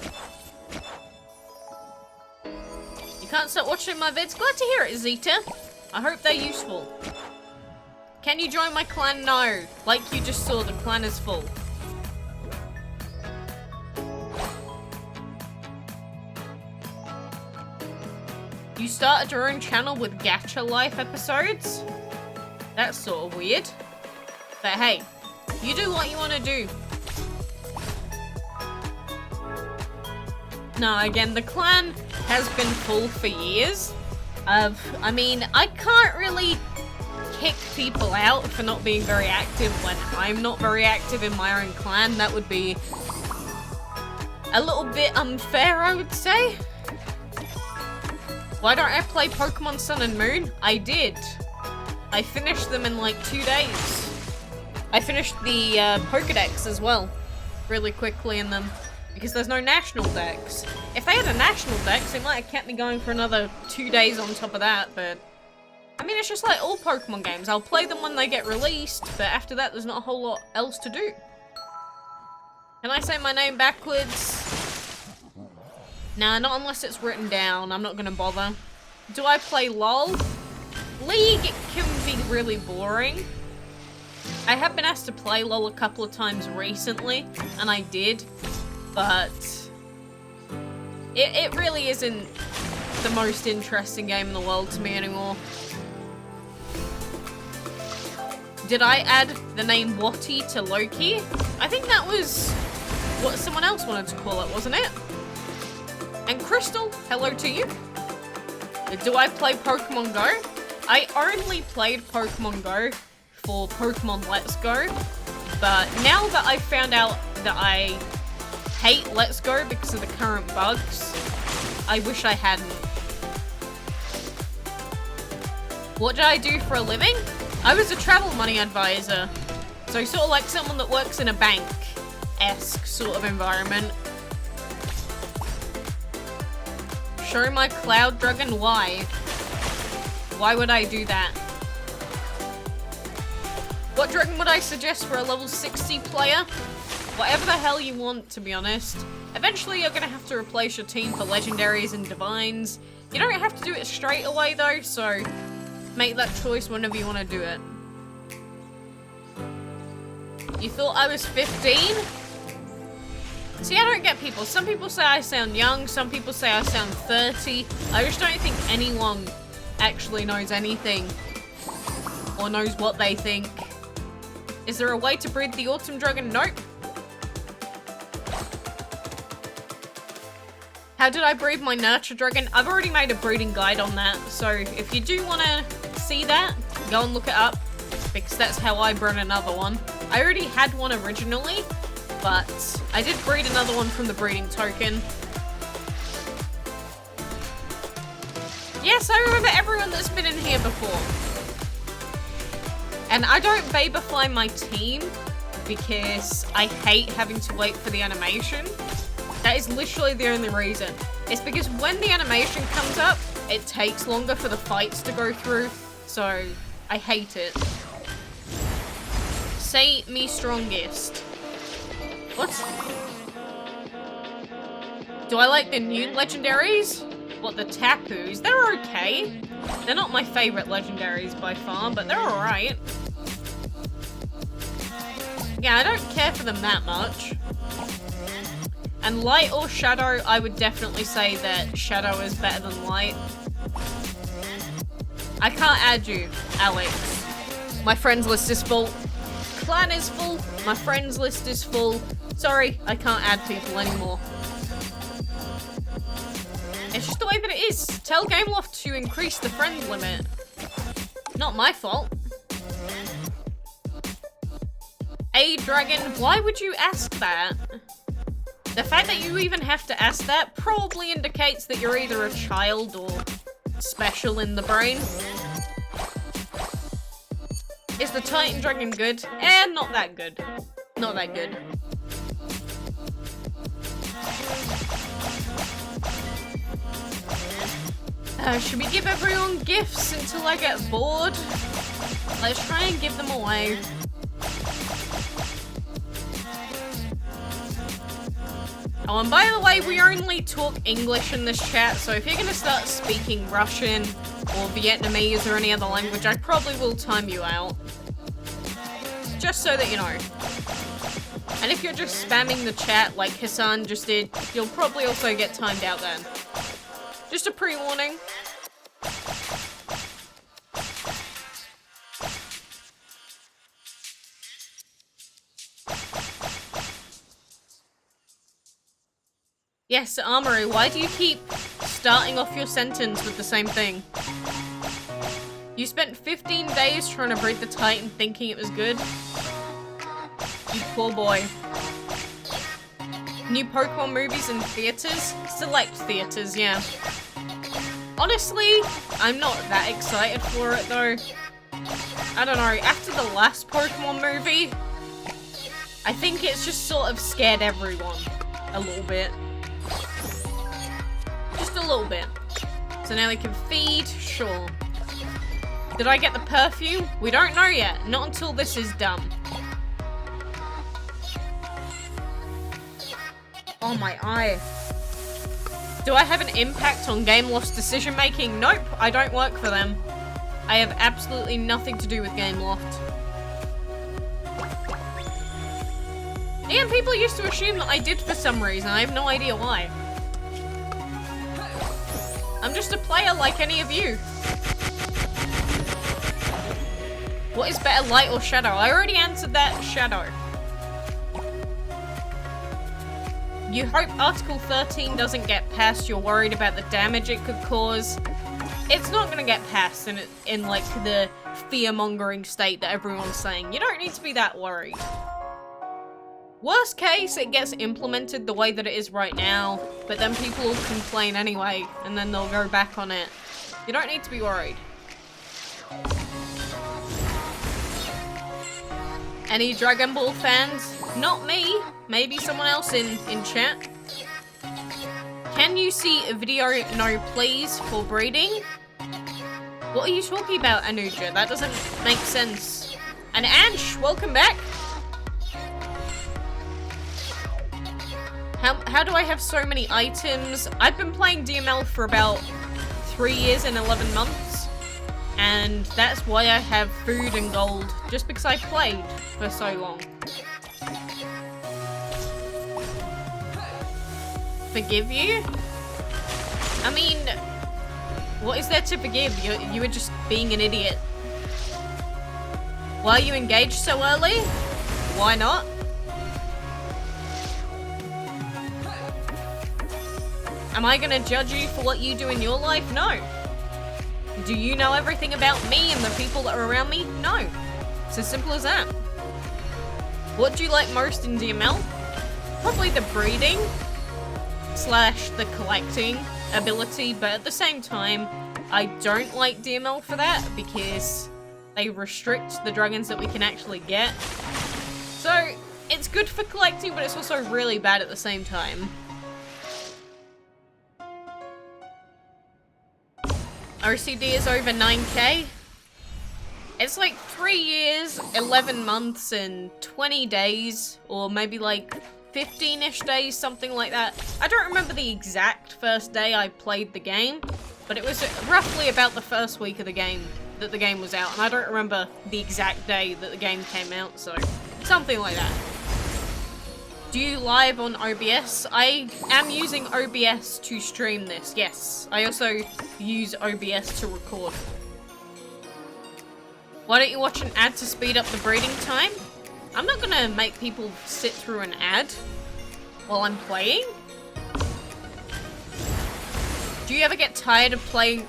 You can't stop watching my vids? Glad to hear it, Zeta. I hope they're useful. Can you join my clan? No. Like you just saw, the clan is full. You started your own channel with Gacha Life episodes? That's sort of weird. But hey, you do what you want to do. No, again, the clan has been full for years. I mean, I can't really kick people out for not being very active when I'm not very active in my own clan. That would be a little bit unfair, I would say. Why don't I play Pokemon Sun and Moon? I did. I finished them in like 2 days. I finished the Pokedex as well, really quickly in them, because there's no national dex. If they had a national dex, it might have kept me going for another 2 days on top of that, but I mean, it's just like all Pokemon games. I'll play them when they get released, but after that, there's not a whole lot else to do. Can I say my name backwards? Nah, not unless it's written down. I'm not gonna bother. Do I play LOL? League can be really boring. I have been asked to play LOL a couple of times recently, and I did, but it really isn't the most interesting game in the world to me anymore. Did I add the name Watty to Loki? I think that was what someone else wanted to call it, wasn't it? And Crystal, hello to you. Do I play Pokemon Go? I only played Pokemon Go for Pokemon Let's Go, but now that I've found out that I hate Let's Go because of the current bugs, I wish I hadn't. What did I do for a living? I was a travel money advisor, so sort of like someone that works in a bank-esque sort of environment. Show my Cloud Dragon, why? Why would I do that? What dragon would I suggest for a level 60 player? Whatever the hell you want, to be honest. Eventually you're gonna have to replace your team for legendaries and divines. You don't have to do it straight away though, so make that choice whenever you want to do it. You thought I was 15? See, I don't get people. Some people say I sound young, some people say I sound 30. I just don't think anyone actually knows anything or knows what they think. Is there a way to breed the Autumn Dragon? Nope. How did I breed my Nurture Dragon? I've already made a breeding guide on that, so if you do want to see that, go and look it up, because that's how I bred another one. I already had one originally, but I did breed another one from the breeding token. Yes, I remember everyone that's been in here before. And I don't babify my team because I hate having to wait for the animation. That is literally the only reason. It's because when the animation comes up, it takes longer for the fights to go through, so I hate it. Say me strongest. What? Do I like the new legendaries? What, the Tapus? They're okay. They're not my favorite legendaries by far, but they're alright. Yeah, I don't care for them that much. And Light or Shadow, I would definitely say that Shadow is better than Light. I can't add you, Alex. My friends list is full. Clan is full. My friends list is full. Sorry, I can't add people anymore. It's just the way that it is. Tell Gameloft to increase the friend limit. Not my fault. A dragon, why would you ask that? The fact that you even have to ask that probably indicates that you're either a child or special in the brain. Is the Titan Dragon good? Not that good. Not that good. Should we give everyone gifts until I get bored? Let's try and give them away. Oh, and by the way, we only talk English in this chat, so if you're gonna start speaking Russian or Vietnamese or any other language, I probably will time you out. Just so that you know. And if you're just spamming the chat like Hassan just did, you'll probably also get timed out then. Just a pre-warning. Yes, Armory, why do you keep starting off your sentence with the same thing? You spent 15 days trying to breed the Titan thinking it was good? You poor boy. New Pokemon movies in theaters? Select theaters, yeah. Honestly, I'm not that excited for it though. I don't know, after the last Pokemon movie, I think it's just sort of scared everyone a little bit. Just a little bit. So now we can feed, sure. Did I get the perfume? We don't know yet, not until this is done. Oh, my eye. Do I have an impact on Gameloft's decision making? Nope, I don't work for them. I have absolutely nothing to do with Gameloft. And people used to assume that I did for some reason. I have no idea why. I'm just a player like any of you. What is better, light or shadow? I already answered that, shadow. You hope Article 13 doesn't get passed. You're worried about the damage it could cause. It's not gonna get passed in like the fear-mongering state that everyone's saying. You don't need to be that worried. Worst case, it gets implemented the way that it is right now, but then people will complain anyway, and then they'll go back on it. You don't need to be worried. Any Dragon Ball fans? Not me. Maybe someone else in chat. Can you see a video no please for breeding? What are you talking about, Anuja? That doesn't make sense. And Ansh, welcome back. How do I have so many items? I've been playing DML for about 3 years and 11 months. And that's why I have food and gold. Just because I played for so long. Forgive you? I mean, what is there to forgive? You were just being an idiot. Why are you engaged so early? Why not? Am I gonna judge you for what you do in your life? No. Do you know everything about me and the people that are around me? No. It's as simple as that. What do you like most in DML? Probably the breeding / the collecting ability, but at the same time, I don't like DML for that because they restrict the dragons that we can actually get. So, it's good for collecting, but it's also really bad at the same time. OCD is over 9k. It's like 3 years, 11 months, and 20 days, or maybe like 15-ish days, something like that. I don't remember the exact first day I played the game, but it was roughly about the first week of the game that the game was out, and I don't remember the exact day that the game came out, so something like that. Do you live on OBS? I am using OBS to stream this, yes. I also use OBS to record. Why don't you watch an ad to speed up the breeding time? I'm not gonna make people sit through an ad while I'm playing. Do you ever get tired of playing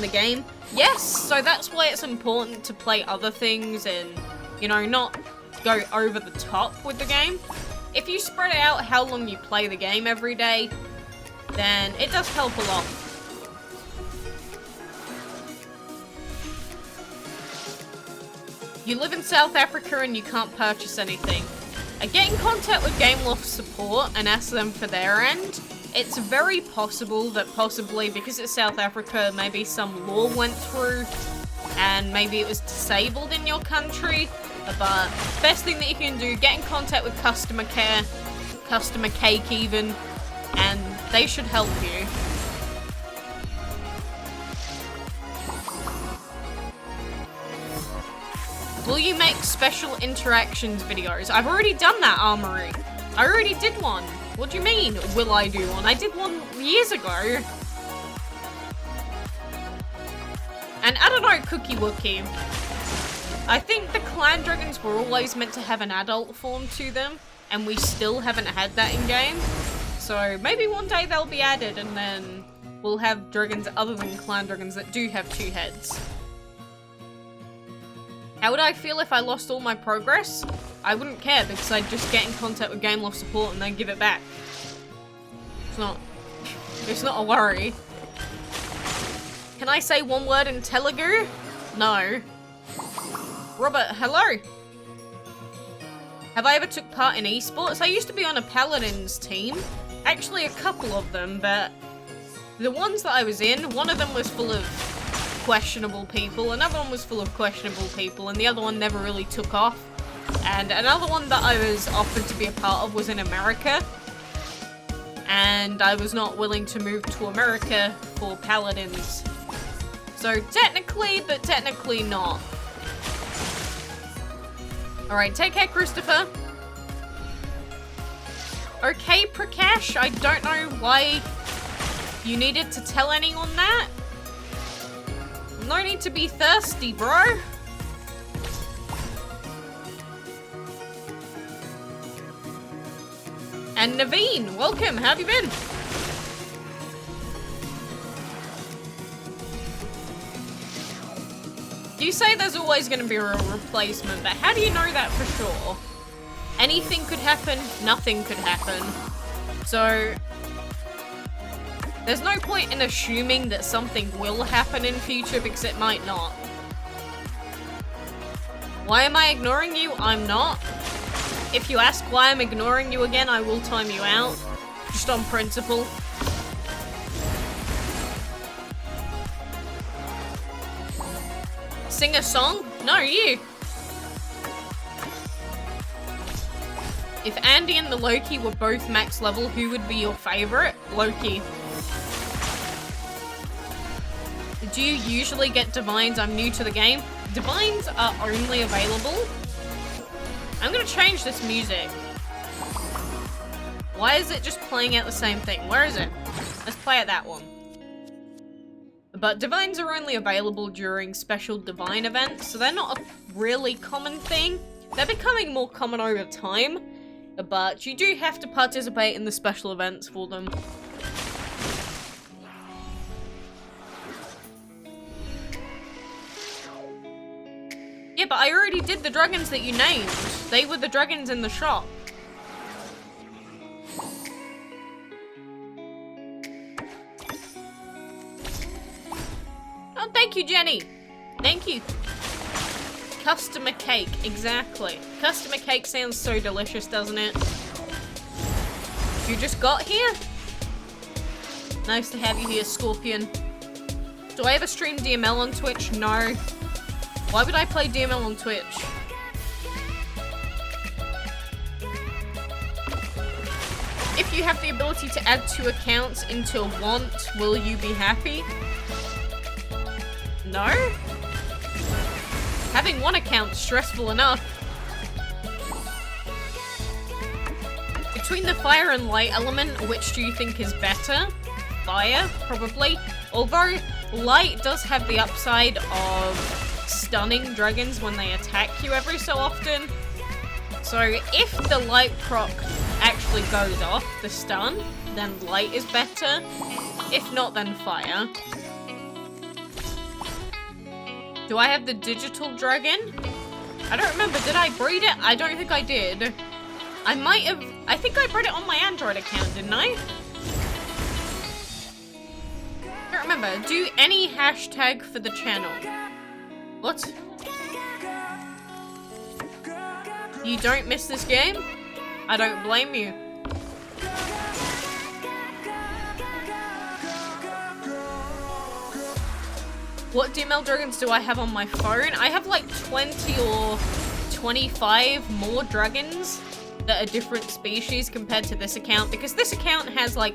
the game? Yes, so that's why it's important to play other things and, you know, not go over the top with the game. If you spread out how long you play the game every day, then it does help a lot. You live in South Africa and you can't purchase anything. I get in contact with Gameloft support and ask them for their end. It's very possible that possibly because it's South Africa, maybe some law went through and maybe it was disabled in your country. But best thing that you can do, get in contact with customer care, customer cake even, and they should help you. Will you make special interactions videos? I've already done that, Armory. I already did one. What do you mean, will I do one? I did one years ago. And I don't know, Cookie Wookie. I think the clan dragons were always meant to have an adult form to them, and we still haven't had that in game. so maybe one day they'll be added and then we'll have dragons other than clan dragons that do have 2 heads. How would I feel if I lost all my progress? I wouldn't care because I'd just get in contact with Game Loft support and then give it back. It's not a worry. Can I say one word in Telugu? No. Robert, hello. Have I ever took part in esports? I used to be on a Paladins team. Actually, a couple of them, but the ones that I was in, one of them was full of questionable people, another one was full of questionable people, and the other one never really took off. And another one that I was offered to be a part of was in America. And I was not willing to move to America for Paladins. So technically, but technically not. Alright, take care, Christopher. Okay, Prakash, I don't know why you needed to tell anyone that. No need to be thirsty, bro. And Naveen, welcome, how have you been? You say there's always going to be a replacement, but how do you know that for sure? Anything could happen, nothing could happen. So, there's no point in assuming that something will happen in future because it might not. Why am I ignoring you? I'm not. If you ask why I'm ignoring you again, I will time you out. Just on principle. Sing a song? No, you. If Andy and the Loki were both max level, who would be your favorite? Loki. Do you usually get divines? I'm new to the game. Divines are only available. I'm gonna change this music. Why is it just playing out the same thing? Where is it? Let's play at that one. But divines are only available during special divine events, so they're not a really common thing. They're becoming more common over time, but you do have to participate in the special events for them. Yeah, but I already did the dragons that you named. They were the dragons in the shop. Oh, thank you, Jenny. Thank you. Customer cake, exactly. Customer cake sounds so delicious, doesn't it? You just got here? Nice to have you here, Scorpion. Do I ever stream DML on Twitch? No. Why would I play DML on Twitch? If you have the ability to add 2 accounts into want, will you be happy? No? Having 1 account is stressful enough. Between the fire and light element, which do you think is better? Fire, probably. Although, light does have the upside of stunning dragons when they attack you every so often. So if the light proc actually goes off, the stun, then light is better. If not, then fire. Do I have the digital dragon? I don't remember, did I breed it? I don't think I did. I might have, I think I bred it on my Android account, didn't I? I don't remember. Do any hashtag for the channel. What? You don't miss this game? I don't blame you. What DML dragons do I have on my phone? I have like 20 or 25 more dragons that are different species compared to this account, because this account has like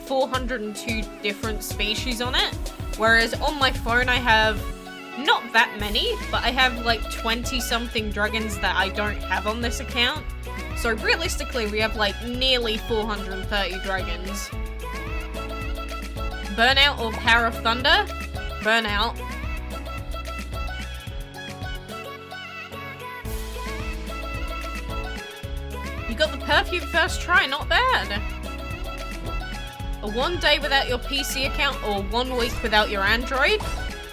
402 different species on it, whereas on my phone I have not that many, but I have like 20 something dragons that I don't have on this account. So realistically we have like nearly 430 dragons. Burnout or Power of Thunder? Burnout. You got the perfume first try, not bad. 1 day without your PC account or 1 week without your Android.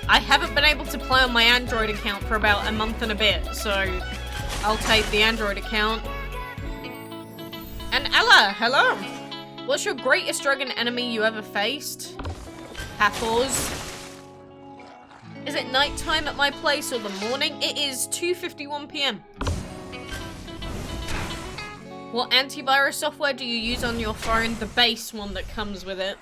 I haven't been able to play on my Android account for about a month and a bit, so I'll take the Android account. And Ella, hello! What's your greatest dragon enemy you ever faced? Hathors. Is it nighttime at my place or the morning? It is 2:51 PM. What antivirus software do you use on your phone? The base one that comes with it.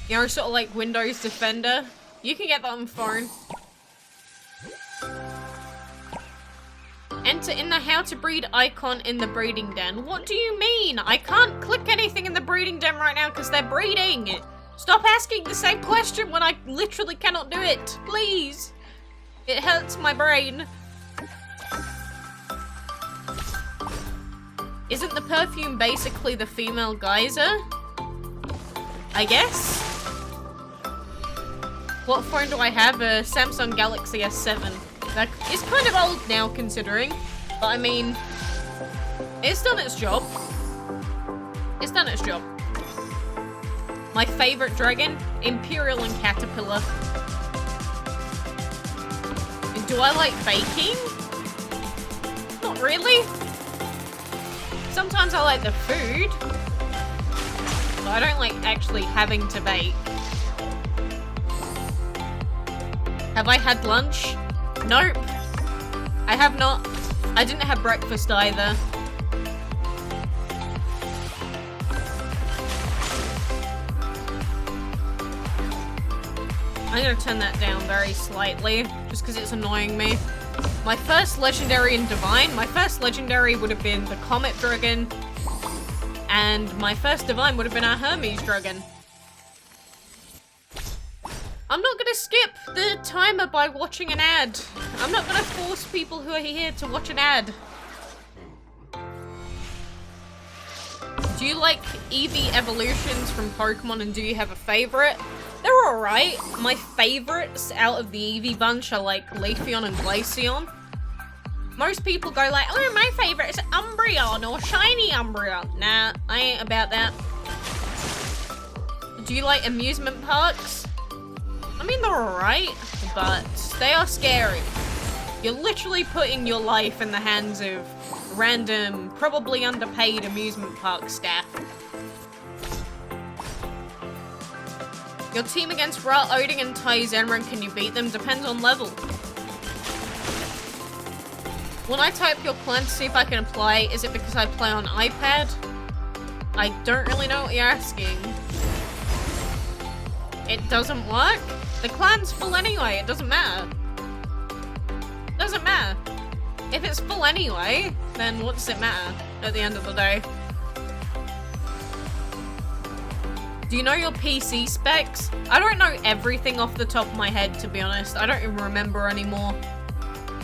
You know, sort of like Windows Defender. You can get that on phone. Enter in the how to breed icon in the breeding den. What do you mean? I can't click anything in the breeding den right now because they're breeding. Stop asking the same question when I literally cannot do it. Please. It hurts my brain. Isn't the perfume basically the female geyser? I guess. What phone do I have? A Samsung Galaxy S7. That is kind of old now, considering. But I mean, it's done its job. It's done its job. My favorite dragon? Imperial and Caterpillar. And do I like baking? Not really. Sometimes I like the food. But I don't like actually having to bake. Have I had lunch? Nope. I have not. I didn't have breakfast either. I'm gonna turn that down very slightly, just because it's annoying me. My first legendary and divine, my first legendary would have been the Comet Dragon, and my first divine would have been our Hermes Dragon. I'm not gonna skip the timer by watching an ad. I'm not gonna force people who are here to watch an ad. Do you like Eevee evolutions from Pokemon, and do you have a favorite? They're alright. My favorites out of the Eevee bunch are like Leafeon and Glaceon. Most people go like, oh, my favorite is Umbreon or Shiny Umbreon. Nah, I ain't about that. Do you like amusement parks? I mean, they're alright, but they are scary. You're literally putting your life in the hands of random, probably underpaid amusement park staff. Your team against Ra, Odin, and Tai Zenran, can you beat them? Depends on level. When I type your clan to see if I can apply, is it because I play on iPad? I don't really know what you're asking. It doesn't work? The clan's full anyway, it doesn't matter. Doesn't matter. If it's full anyway, then what does it matter at the end of the day? Do you know your PC specs? I don't know everything off the top of my head, to be honest. I don't even remember anymore.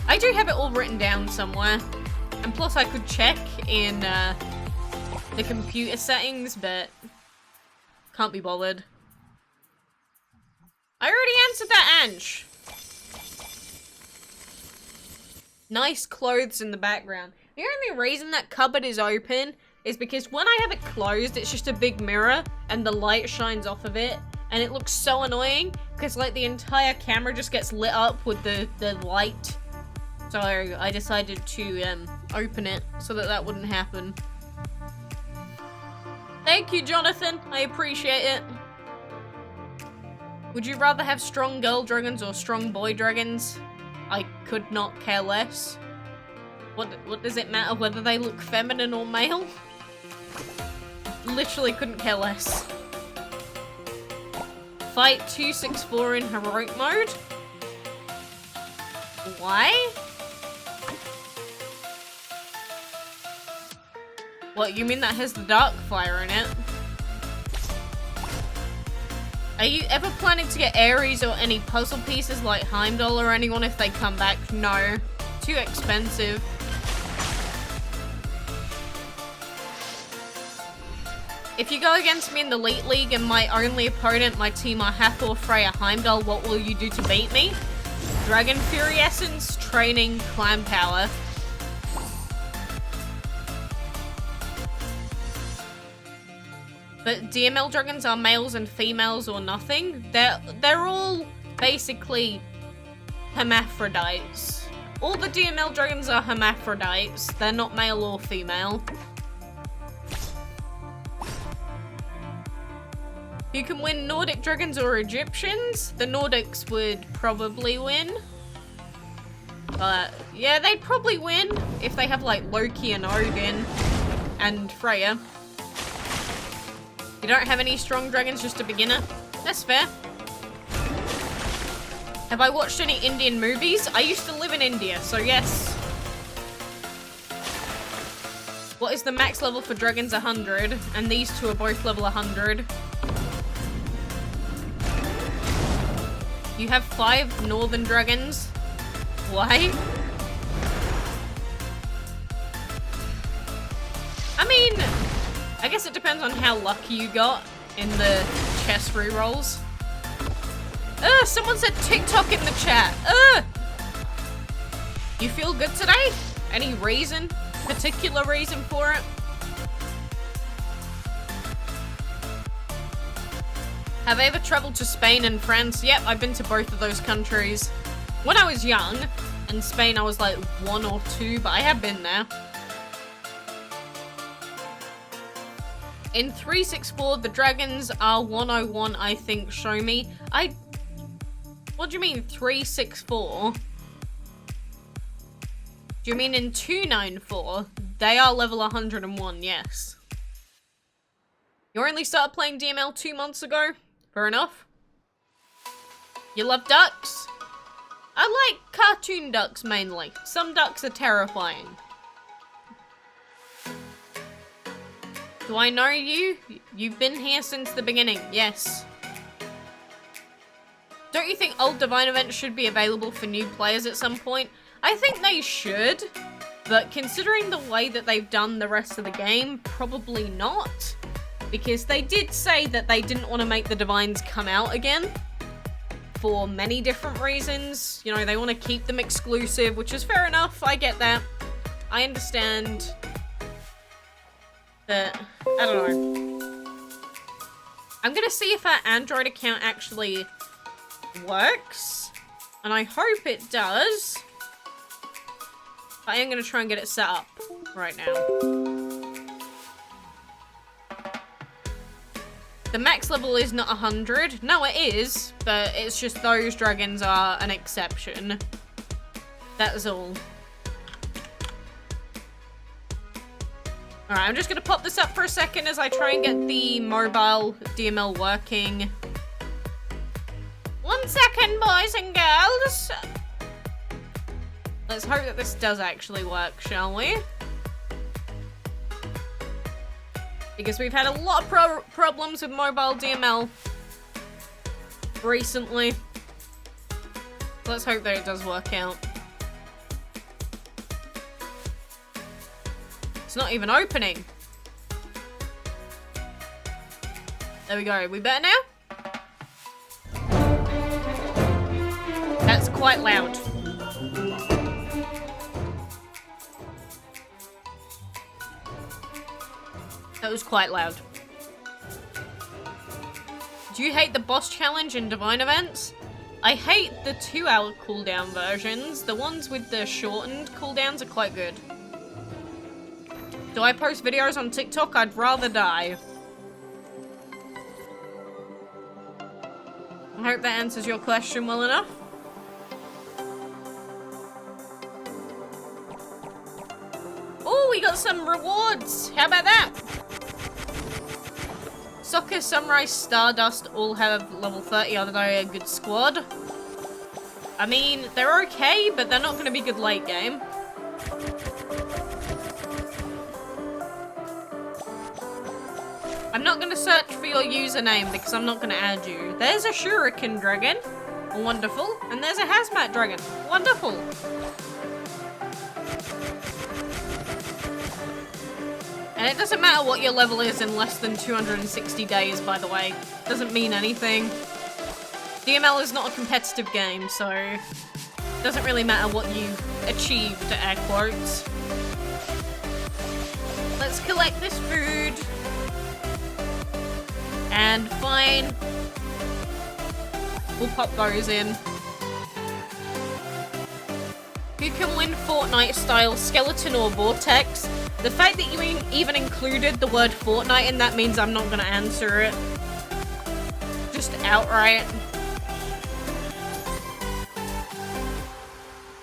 I do have it all written down somewhere. And plus I could check in the computer settings, but can't be bothered. I already answered that, Ange. Nice clothes in the background. The only reason that cupboard is open is because when I have it closed, it's just a big mirror and the light shines off of it. And it looks so annoying because like the entire camera just gets lit up with the light. So I decided to open it so that that wouldn't happen. Thank you, Jonathan. I appreciate it. Would you rather have strong girl dragons or strong boy dragons? I could not care less. What does it matter whether they look feminine or male? Literally couldn't care less. Fight 264 in heroic mode? Why? What, you mean that has the dark fire in it? Are you ever planning to get Ares or any puzzle pieces like Heimdall or anyone if they come back? No. Too expensive. If you go against me in the Elite League and my only opponent, my team are Hathor, Freya, Heimdall, what will you do to beat me? Dragon Fury Essence, Training, Clan Power. but DML dragons are males and females or nothing. They're all basically hermaphrodites. All the DML dragons are hermaphrodites. They're not male or female. You can win Nordic dragons or Egyptians. The Nordics would probably win. But yeah, they'd probably win if they have like Loki and Odin and Freya. You don't have any strong dragons, just a beginner? That's fair. Have I watched any Indian movies? I used to live in India, so yes. What is the max level for dragons? 100, and these two are both level 100. You have 5 northern dragons. Why? I mean, I guess it depends on how lucky you got in the chess rerolls. Someone said TikTok in the chat. You feel good today? Any reason? Particular reason for it? Have I ever traveled to Spain and France? Yep, I've been to both of those countries. When I was young, in Spain I was like 1 or 2, but I have been there. In 364, the dragons are 101, I think. Show me. What do you mean 364? Do you mean in 294? They are level 101, yes. You only started playing DML 2 months ago? Fair enough. You love ducks? I like cartoon ducks mainly. Some ducks are terrifying. Do I know you? You've been here since the beginning, yes. Don't you think old Divine events should be available for new players at some point? I think they should, but considering the way that they've done the rest of the game, probably not. Because they did say that they didn't want to make the Divines come out again for many different reasons. You know, they want to keep them exclusive, which is fair enough. I get that. I understand. But, I don't know. I'm gonna see if our Android account actually works. And I hope it does. But I am gonna try and get it set up right now. The max level is not 100. No, it is, but it's just those dragons are an exception. That is all. Alright, I'm just gonna pop this up for a second as I try and get the mobile DML working. 1 second, boys and girls. Let's hope that this does actually work, shall we? Because we've had a lot of problems with mobile DML recently. Let's hope that it does work out. It's not even opening. There we go. We better now? That's quite loud. That was quite loud. Do you hate the boss challenge in Divine events? I hate the 2-hour cooldown versions. The ones with the shortened cooldowns are quite good. Do I post videos on TikTok? I'd rather die. I hope that answers your question well enough. Oh, we got some rewards. How about that? Soccer, Samurai, Stardust all have level 30. Are they a good squad? I mean, they're okay, but they're not going to be good late game. I'm not going to search for your username because I'm not going to add you. There's a Shuriken Dragon. Wonderful. And there's a Hazmat Dragon. Wonderful. And it doesn't matter what your level is in less than 260 days, by the way. Doesn't mean anything. DML is not a competitive game, so it doesn't really matter what you achieved, air quotes. Let's collect this food. And fine. We'll pop those in. Who can win Fortnite style, skeleton or vortex? The fact that you even included the word Fortnite in that means I'm not gonna answer it. Just outright.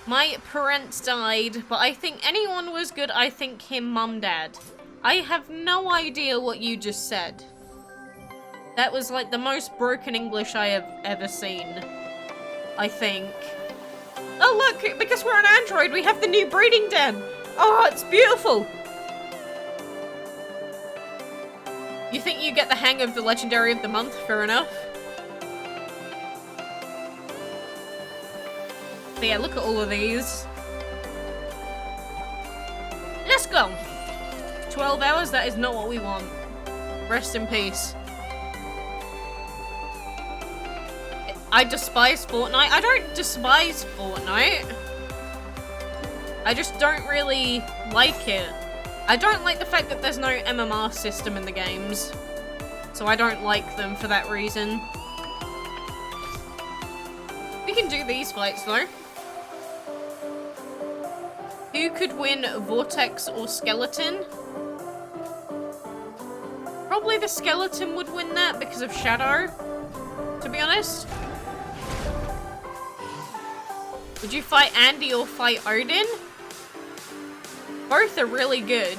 My parents died, but I think anyone was good. I think him, mum, dad. I have no idea what you just said. That was like the most broken English I have ever seen. I think. Oh look, because we're an android, we have the new breeding den. Oh, it's beautiful. You think you get the hang of the legendary of the month? Fair enough. But yeah, look at all of these. Let's go. 12 hours, that is not what we want. Rest in peace. I despise Fortnite. I don't despise Fortnite. I just don't really like it. I don't like the fact that there's no MMR system in the games. So I don't like them for that reason. We can do these fights though. Who could win Vortex or Skeleton? Probably the Skeleton would win that because of Shadow, to be honest. Would you fight Andy or fight Odin? Both are really good.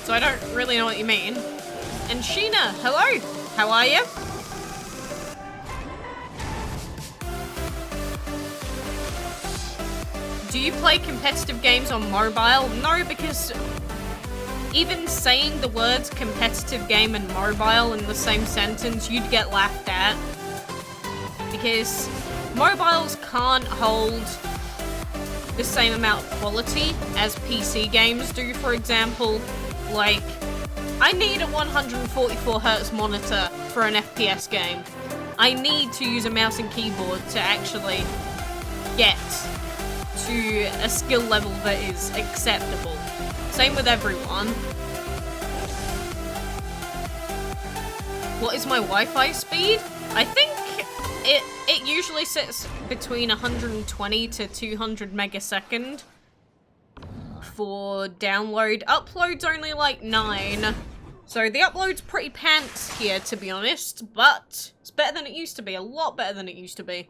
So I don't really know what you mean. And Sheena, hello! How are you? Do you play competitive games on mobile? No, because even saying the words competitive game and mobile in the same sentence, you'd get laughed at. Because mobiles can't hold the same amount of quality as PC games do. For example, like, I need a 144Hz monitor for an FPS game. I need to use a mouse and keyboard to actually get to a skill level that is acceptable. Same with everyone. What is my Wi-Fi speed? I think it usually sits between 120 to 200 megasecond for download. Upload's only like 9. So the upload's pretty pants here, to be honest, but it's better than it used to be. A lot better than it used to be.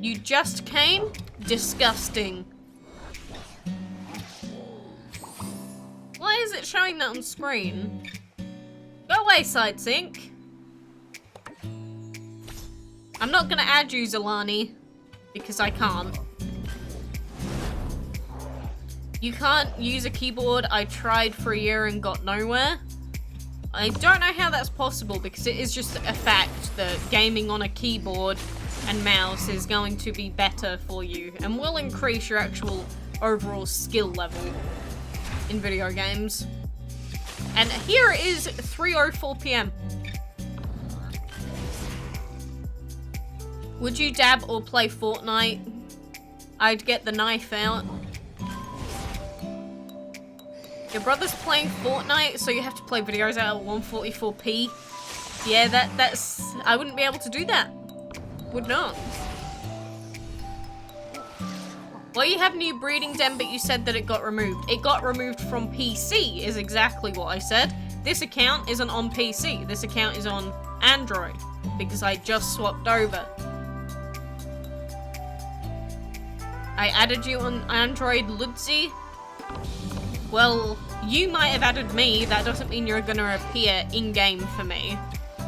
You just came? Disgusting. Why is it showing that on screen? Go away, side sync. I'm not gonna add you, Zalani, because I can't. You can't use a keyboard. I tried for a year and got nowhere. I don't know how that's possible because it is just a fact that gaming on a keyboard and mouse is going to be better for you and will increase your actual overall skill level in video games. And here it is 3:04 PM. Would you dab or play Fortnite? I'd get the knife out. Your brother's playing Fortnite, so you have to play videos out at 144p. Yeah, that's... I wouldn't be able to do that. Would not. Well, you have new breeding den, but you said that it got removed. It got removed from PC, is exactly what I said. This account isn't on PC. This account is on Android, because I just swapped over. I added you on Android, Ludzi. Well, you might have added me. That doesn't mean you're gonna appear in-game for me.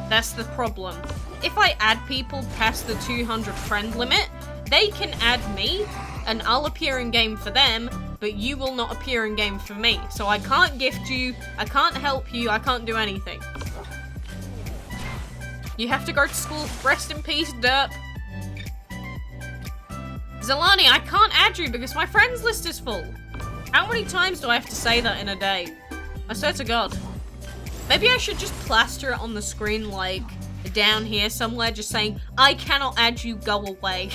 That's the problem. If I add people past the 200 friend limit, they can add me, and I'll appear in-game for them, but you will not appear in-game for me. So I can't gift you, I can't help you, I can't do anything. You have to go to school. Rest in peace, Derp. Zalani, I can't add you because my friends list is full. How many times do I have to say that in a day? I swear to God. Maybe I should just plaster it on the screen, like, down here somewhere, just saying, I cannot add you, go away.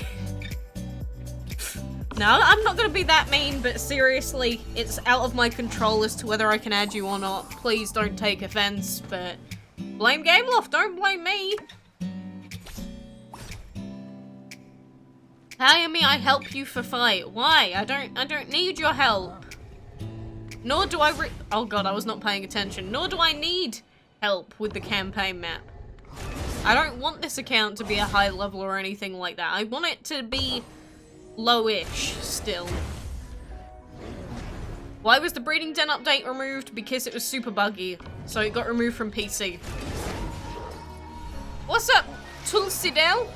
No, I'm not gonna be that mean, but seriously, it's out of my control as to whether I can add you or not. Please don't take offense, but blame Gameloft, don't blame me. Tell me I help you for fight. Why? I don't need your help. Nor do I oh god, I was not paying attention. Nor do I need help with the campaign map. I don't want this account to be a high level or anything like that. I want it to be lowish still. Why was the breeding den update removed? Because it was super buggy. So it got removed from PC. What's up, Tulsidel?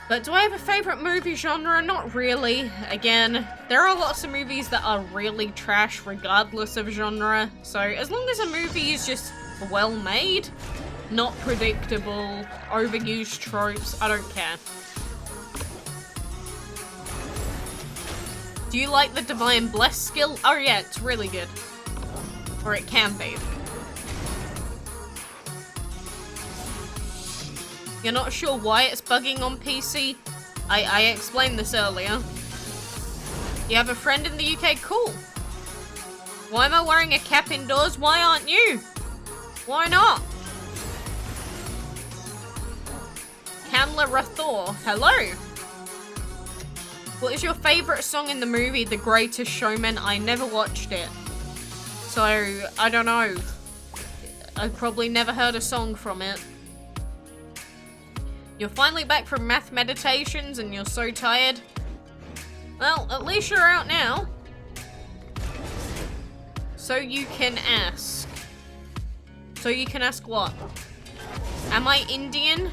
But do I have a favorite movie genre? Not really. Again, there are lots of movies that are really trash regardless of genre. So as long as a movie is just well made, not predictable, overused tropes, I don't care. Do you like the Divine Bless skill? Oh yeah, it's really good. Or it can be. You're not sure why it's bugging on PC? I explained this earlier. You have a friend in the UK? Cool. Why am I wearing a cap indoors? Why aren't you? Why not? Kamla Rathor, hello. What is your favourite song in the movie The Greatest Showman? I never watched it. So, I don't know. I've probably never heard a song from it. You're finally back from math meditations and you're so tired. Well, at least you're out now. So you can ask. So you can ask what? Am I Indian?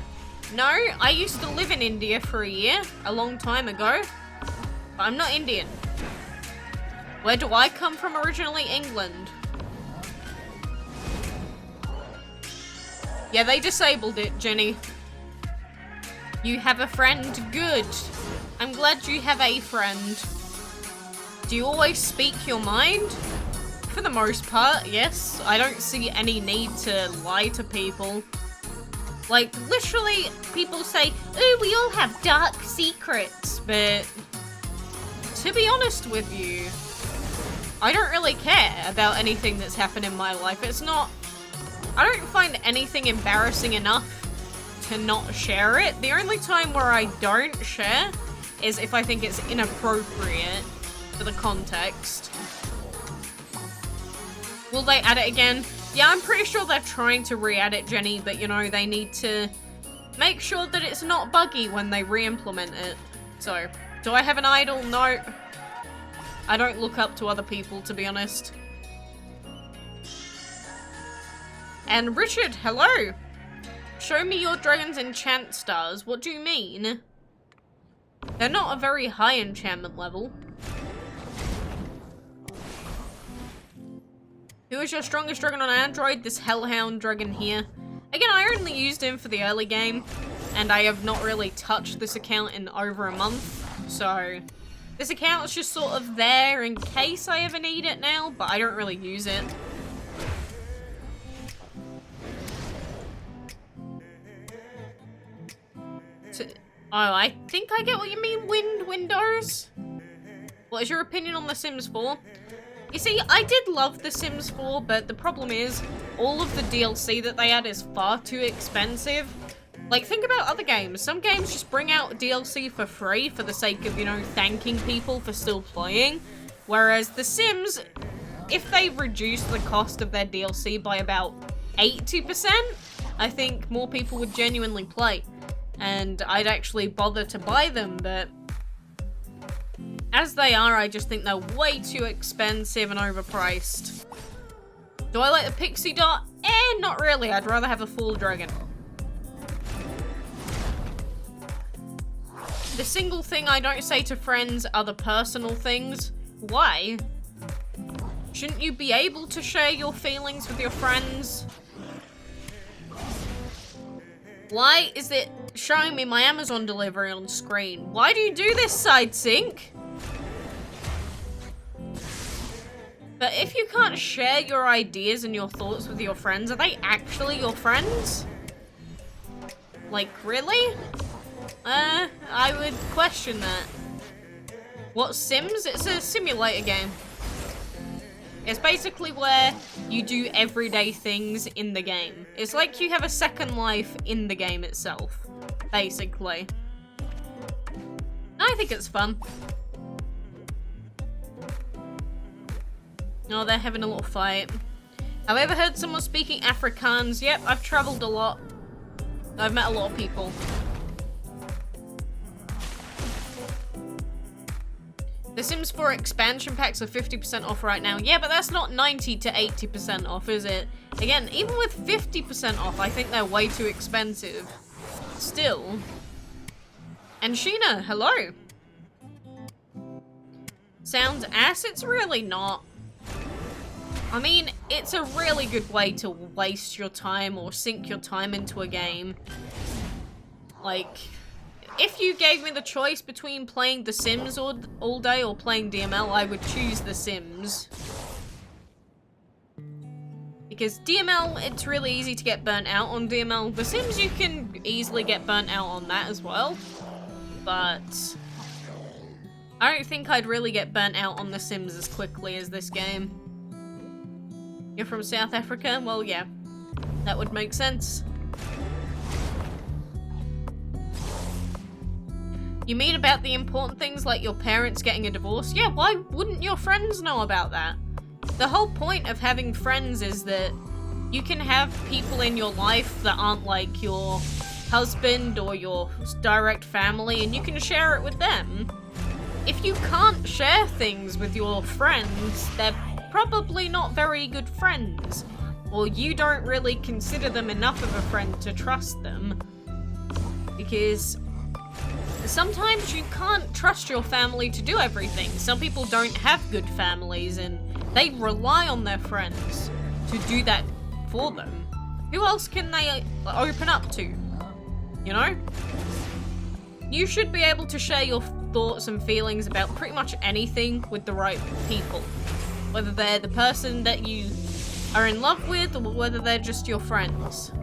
No, I used to live in India for a year, a long time ago. But I'm not Indian. Where do I come from originally? England. Yeah, they disabled it, Jenny. You have a friend? Good. I'm glad you have a friend. Do you always speak your mind? For the most part, yes. I don't see any need to lie to people. Like, literally, people say, oh, we all have dark secrets, but to be honest with you, I don't really care about anything that's happened in my life. It's not, I don't find anything embarrassing enough to not share it. The only time where I don't share is if I think it's inappropriate for the context. Will they add it again? Yeah, I'm pretty sure they're trying to re-add it, Jenny, but you know, they need to make sure that it's not buggy when they re-implement it. So, do I have an idol? No. I don't look up to other people, to be honest. And Richard, hello! Show me your dragon's enchant stars. What do you mean? They're not a very high enchantment level. Who is your strongest dragon on Android? This Hellhound dragon here. Again, I only used him for the early game, and I have not really touched this account in over a month, so this account is just sort of there in case I ever need it now, but I don't really use it. So, oh, I think I get what you mean, Windows. What is your opinion on The Sims 4? You see, I did love The Sims 4, but the problem is, all of the DLC that they add is far too expensive. Like, think about other games. Some games just bring out DLC for free for the sake of, you know, thanking people for still playing. Whereas The Sims, if they reduce the cost of their DLC by about 80%, I think more people would genuinely play. And I'd actually bother to buy them, but as they are, I just think they're way too expensive and overpriced. Do I like the pixie dot? Not really. I'd rather have a full dragon. The single thing I don't say to friends are the personal things. Why? Shouldn't you be able to share your feelings with your friends? Why is it showing me my Amazon delivery on screen? Why do you do this, side sync? But if you can't share your ideas and your thoughts with your friends, are they actually your friends? Like, really? I would question that. What, Sims? It's a simulator game. It's basically where you do everyday things in the game. It's like you have a second life in the game itself, basically. I think it's fun. Oh, they're having a little fight. Have I ever heard someone speaking Afrikaans? Yep, I've traveled a lot. I've met a lot of people. The Sims 4 expansion packs are 50% off right now. Yeah, but that's not 90 to 80% off, is it? Again, even with 50% off, I think they're way too expensive. Still. And Sheena, hello. Sounds ass? It's really not. I mean, it's a really good way to waste your time or sink your time into a game. Like, if you gave me the choice between playing The Sims all day or playing DML, I would choose The Sims. Because DML, it's really easy to get burnt out on DML. The Sims, you can easily get burnt out on that as well. But I don't think I'd really get burnt out on The Sims as quickly as this game. You're from South Africa? Well, yeah. That would make sense. You mean about the important things like your parents getting a divorce? Yeah, why wouldn't your friends know about that? The whole point of having friends is that you can have people in your life that aren't like your husband or your direct family, and you can share it with them. If you can't share things with your friends, they're probably not very good friends, or you don't really consider them enough of a friend to trust them, because sometimes you can't trust your family to do everything. Some people don't have good families and they rely on their friends to do that for them. Who else can they open up to? You know? You should be able to share your thoughts and feelings about pretty much anything with the right people. Whether they're the person that you are in love with or whether they're just your friends.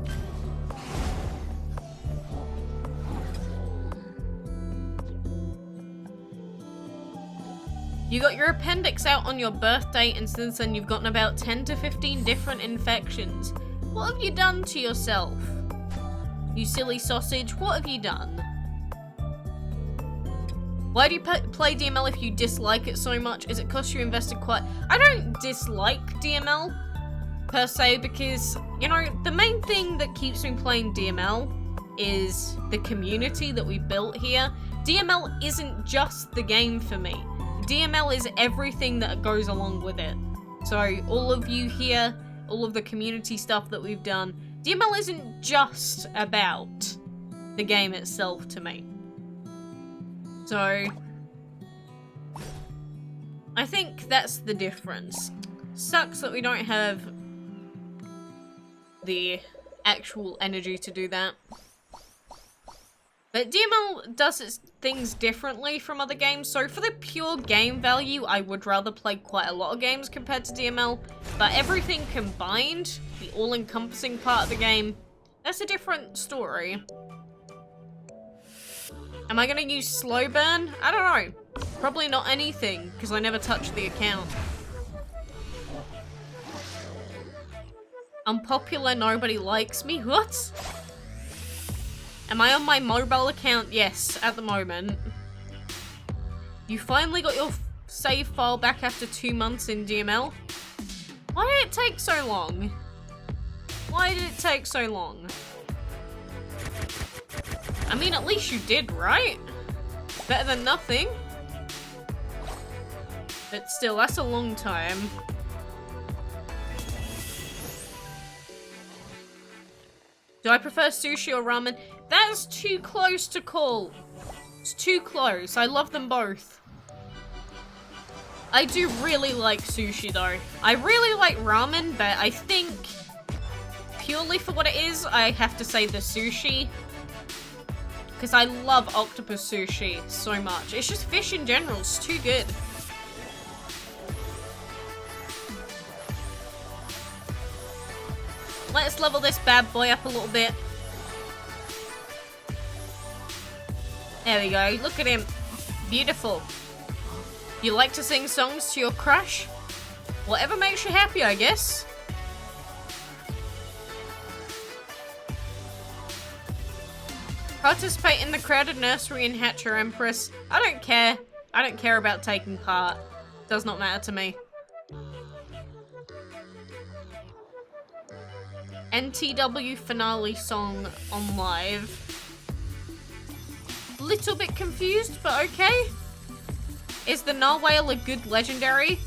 You got your appendix out on your birthday, and since then you've gotten about 10 to 15 different infections. What have you done to yourself? You silly sausage, what have you done? Why do you play DML if you dislike it so much? Is it because you invested quite... I don't dislike DML, per se, because, you know, the main thing that keeps me playing DML is the community that we built here. DML isn't just the game for me. DML is everything that goes along with it. So all of you here, all of the community stuff that we've done, DML isn't just about the game itself to me. So I think that's the difference. Sucks that we don't have the actual energy to do that. But DML does its things differently from other games, so for the pure game value, I would rather play quite a lot of games compared to DML, but everything combined, the all-encompassing part of the game, that's a different story. Am I gonna use slow burn? I don't know. Probably not anything, because I never touched the account. Unpopular, nobody likes me? What? Am I on my mobile account? Yes, at the moment. You finally got your save file back after 2 months in DML? Why did it take so long? Why did it take so long? I mean, at least you did, right? Better than nothing. But still, that's a long time. Do I prefer sushi or ramen? That's too close to call. It's too close. I love them both. I do really like sushi though. I really like ramen, but I think purely for what it is, I have to say the sushi. Because I love octopus sushi so much. It's just fish in general. It's too good. Let's level this bad boy up a little bit. There we go. Look at him. Beautiful. You like to sing songs to your crush? Whatever makes you happy, I guess. Participate in the crowded nursery and hatch your empress. I don't care. I don't care about taking part. Does not matter to me. NTW finale song on live. Little bit confused, but okay. Is the narwhal a good legendary?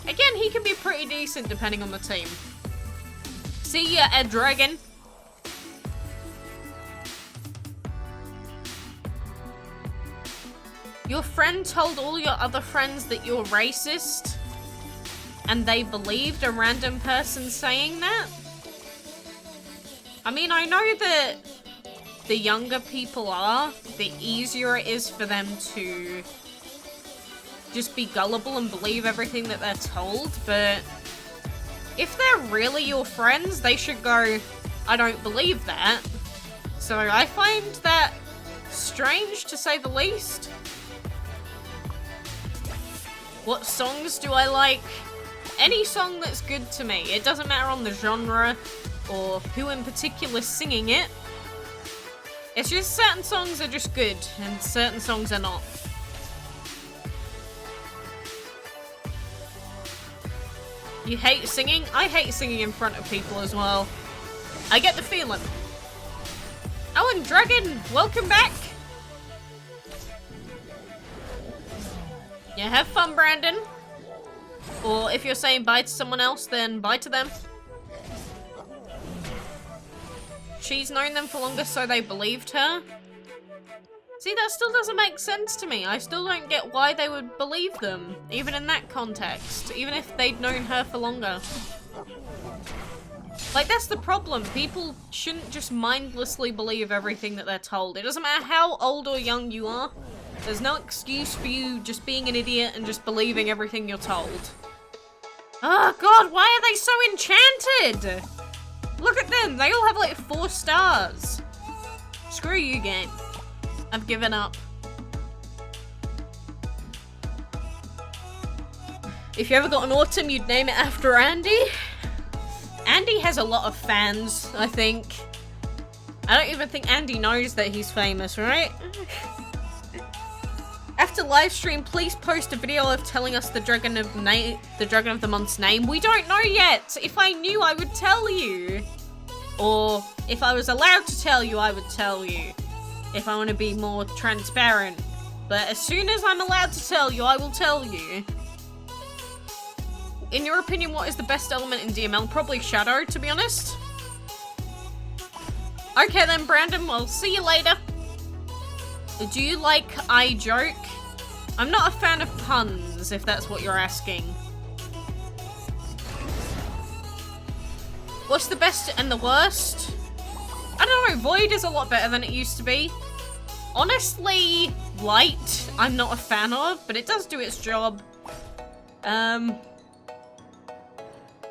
Again, he can be pretty decent depending on the team. See ya, a dragon. Your friend told all your other friends that you're racist, and they believed a random person saying that? I mean, I know that the younger people are, the easier it is for them to just be gullible and believe everything that they're told, but if they're really your friends, they should go, I don't believe that. So I find that strange, to say the least. What songs do I like? Any song that's good to me. It doesn't matter on the genre or who in particular singing it. It's just certain songs are just good and certain songs are not. You hate singing? I hate singing in front of people as well. I get the feeling. Oh, and Dragon, welcome back. Yeah, have fun, Brandon. Or if you're saying bye to someone else, then bye to them. She's known them for longer, so they believed her. See, that still doesn't make sense to me. I still don't get why they would believe them, even in that context, even if they'd known her for longer. Like, that's the problem. People shouldn't just mindlessly believe everything that they're told. It doesn't matter how old or young you are. There's no excuse for you just being an idiot and just believing everything you're told. Oh god, why are they so enchanted? Look at them, they all have like 4 stars. Screw you, game. I've given up. If you ever got an autumn, you'd name it after Andy. Andy has a lot of fans, I think. I don't even think Andy knows that he's famous, right? After live stream, please post a video of telling us the Dragon of the Month's name. We don't know yet. If I knew, I would tell you. Or if I was allowed to tell you, I would tell you. If I want to be more transparent. But as soon as I'm allowed to tell you, I will tell you. In your opinion, what is the best element in DML? Probably Shadow, to be honest. Okay then, Brandon, we'll see you later. Do you like I joke? I'm not a fan of puns, if that's what you're asking. What's the best and the worst? I don't know, Void is a lot better than it used to be. Honestly, Light, I'm not a fan of, but it does do its job. But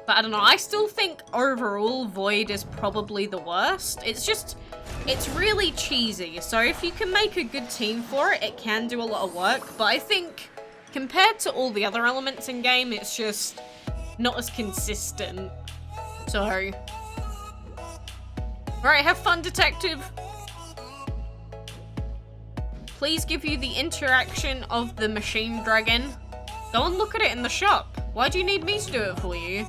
I don't know, I still think overall Void is probably the worst. It's really cheesy, so if you can make a good team for it, it can do a lot of work, but I think compared to all the other elements in game, it's just not as consistent. So, alright, have fun, detective. Please give you the interaction of the machine dragon. Go and look at it in the shop. Why do you need me to do it for you?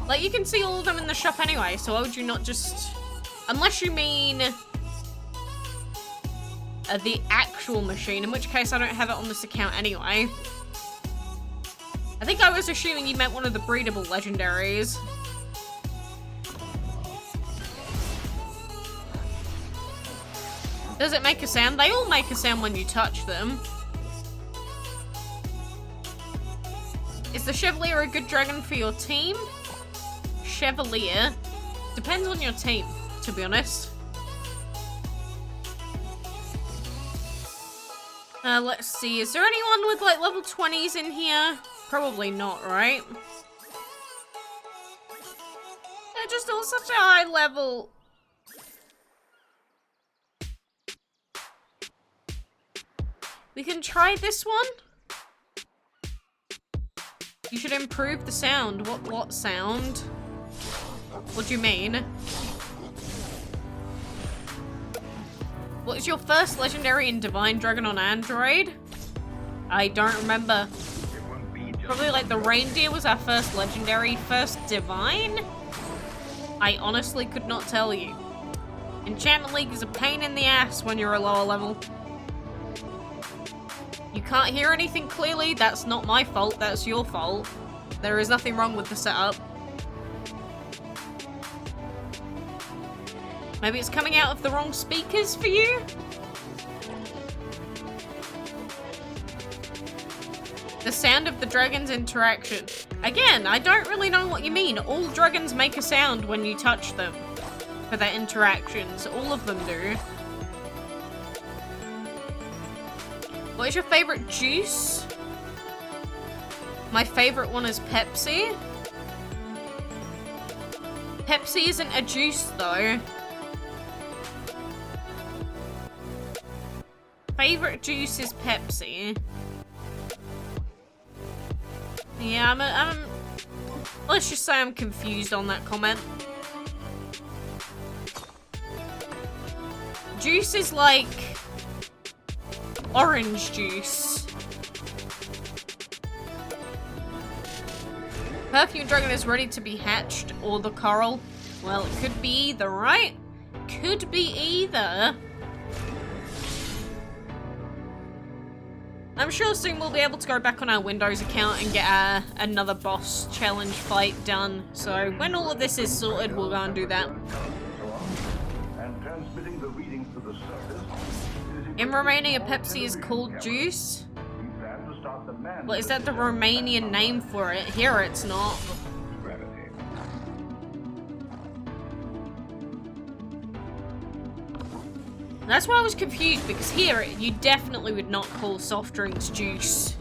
Like, you can see all of them in the shop anyway, so why would you not just... Unless you mean... the actual machine, in which case I don't have it on this account anyway. I think I was assuming you meant one of the breedable legendaries. Does it make a sound? They all make a sound when you touch them. Is the Chevalier a good dragon for your team? Chevalier? Depends on your team, to be honest. Let's see. Is there anyone with, like, level 20s in here? Probably not, right? They're just all such a high level. We can try this one. You should improve the sound. What sound? What do you mean? What is your first legendary in Divine Dragon on Android? I don't remember. Probably like the reindeer was our first legendary. First divine? I honestly could not tell you. Enchantment League is a pain in the ass when you're a lower level. You can't hear anything clearly, that's not my fault, that's your fault. There is nothing wrong with the setup. Maybe it's coming out of the wrong speakers for you? The sound of the dragon's interaction. Again, I don't really know what you mean. All dragons make a sound when you touch them for their interactions. All of them do. What is your favorite juice? My favorite one is Pepsi. Pepsi isn't a juice though. Favorite juice is Pepsi. Yeah, let's just say I'm confused on that comment. Juice is like orange juice. Perfume Dragon is ready to be hatched, or the coral. Well, it could be either, right? Could be either. I'm sure soon we'll be able to go back on our Windows account and get another boss challenge fight done. So when all of this is sorted, we'll go and do that. In Romania, Pepsi is called juice. Well, is that the Romanian name for it? Here it's not. That's why I was confused, because here you definitely would not call soft drinks juice.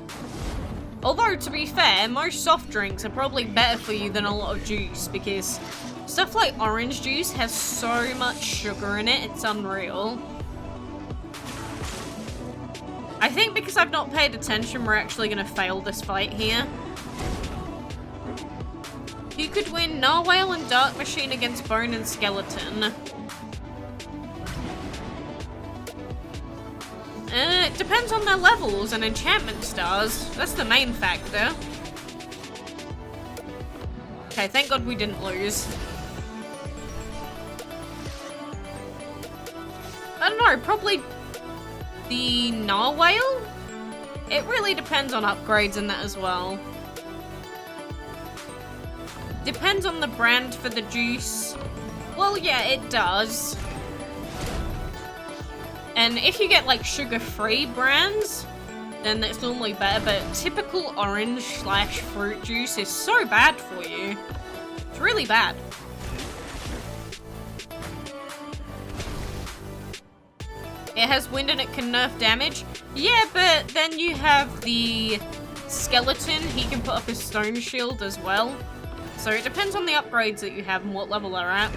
Although, to be fair, most soft drinks are probably better for you than a lot of juice, because stuff like orange juice has so much sugar in it, it's unreal. I think because I've not paid attention, we're actually going to fail this fight here. You could win Narwhal and Dark Machine against Bone and Skeleton. It depends on their levels and enchantment stars. That's the main factor. Okay, thank God we didn't lose. I don't know, probably the Narwhal? It really depends on upgrades and that as well. Depends on the brand for the juice. Well, yeah, it does. And if you get like sugar-free brands, then it's normally better, but typical orange / fruit juice is so bad for you. It's really bad. It has wind and it can nerf damage. Yeah, but then you have the skeleton. He can put up his stone shield as well. So it depends on the upgrades that you have and what level they're at.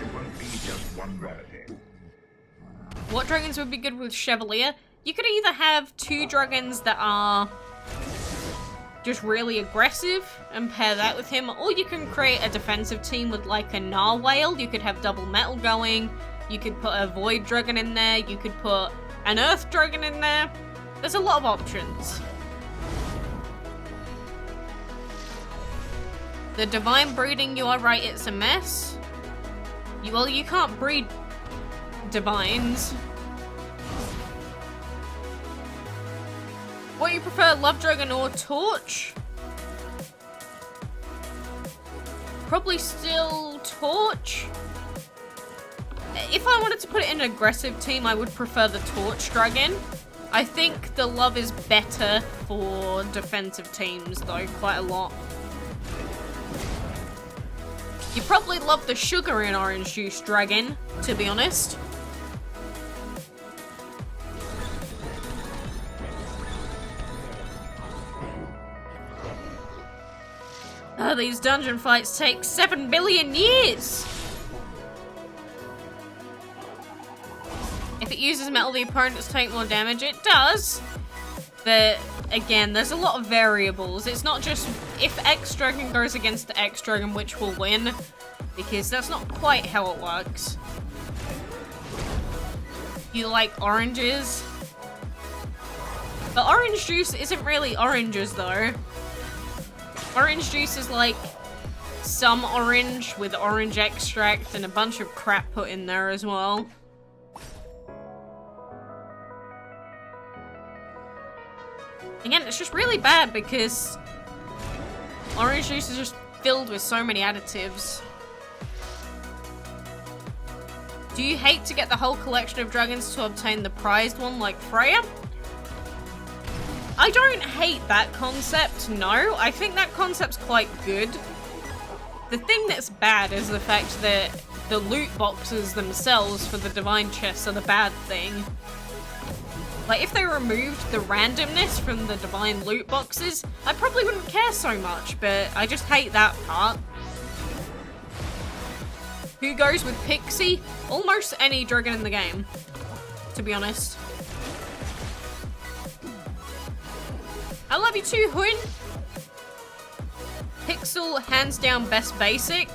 What dragons would be good with Chevalier? You could either have 2 dragons that are just really aggressive and pair that with him, or you can create a defensive team with like a Narwhal. You could have double metal going. You could put a Void Dragon in there. You could put an Earth Dragon in there. There's a lot of options. The divine breeding, you are right, it's a mess. Well, you can't breed divines. What you prefer, Love Dragon or Torch? Probably still Torch. If I wanted to put it in an aggressive team, I would prefer the Torch Dragon. I think the Love is better for defensive teams though, quite a lot. You probably love the sugar in Orange Juice Dragon, to be honest. Oh, these dungeon fights take 7 billion years! If it uses metal, the opponents take more damage. It does. But again, there's a lot of variables. It's not just if X Dragon goes against the X Dragon, which will win, because that's not quite how it works. You like oranges? But orange juice isn't really oranges though. Orange juice is like some orange with orange extract and a bunch of crap put in there as well. Again, it's just really bad because orange juice is just filled with so many additives. Do you hate to get the whole collection of dragons to obtain the prized one like Freya? I don't hate that concept, no. I think that concept's quite good. The thing that's bad is the fact that the loot boxes themselves for the divine chests are the bad thing. Like, if they removed the randomness from the divine loot boxes, I probably wouldn't care so much, but I just hate that part. Who goes with Pixie? Almost any dragon in the game, to be honest. I love you too, Hun. Pixel, hands down best basic.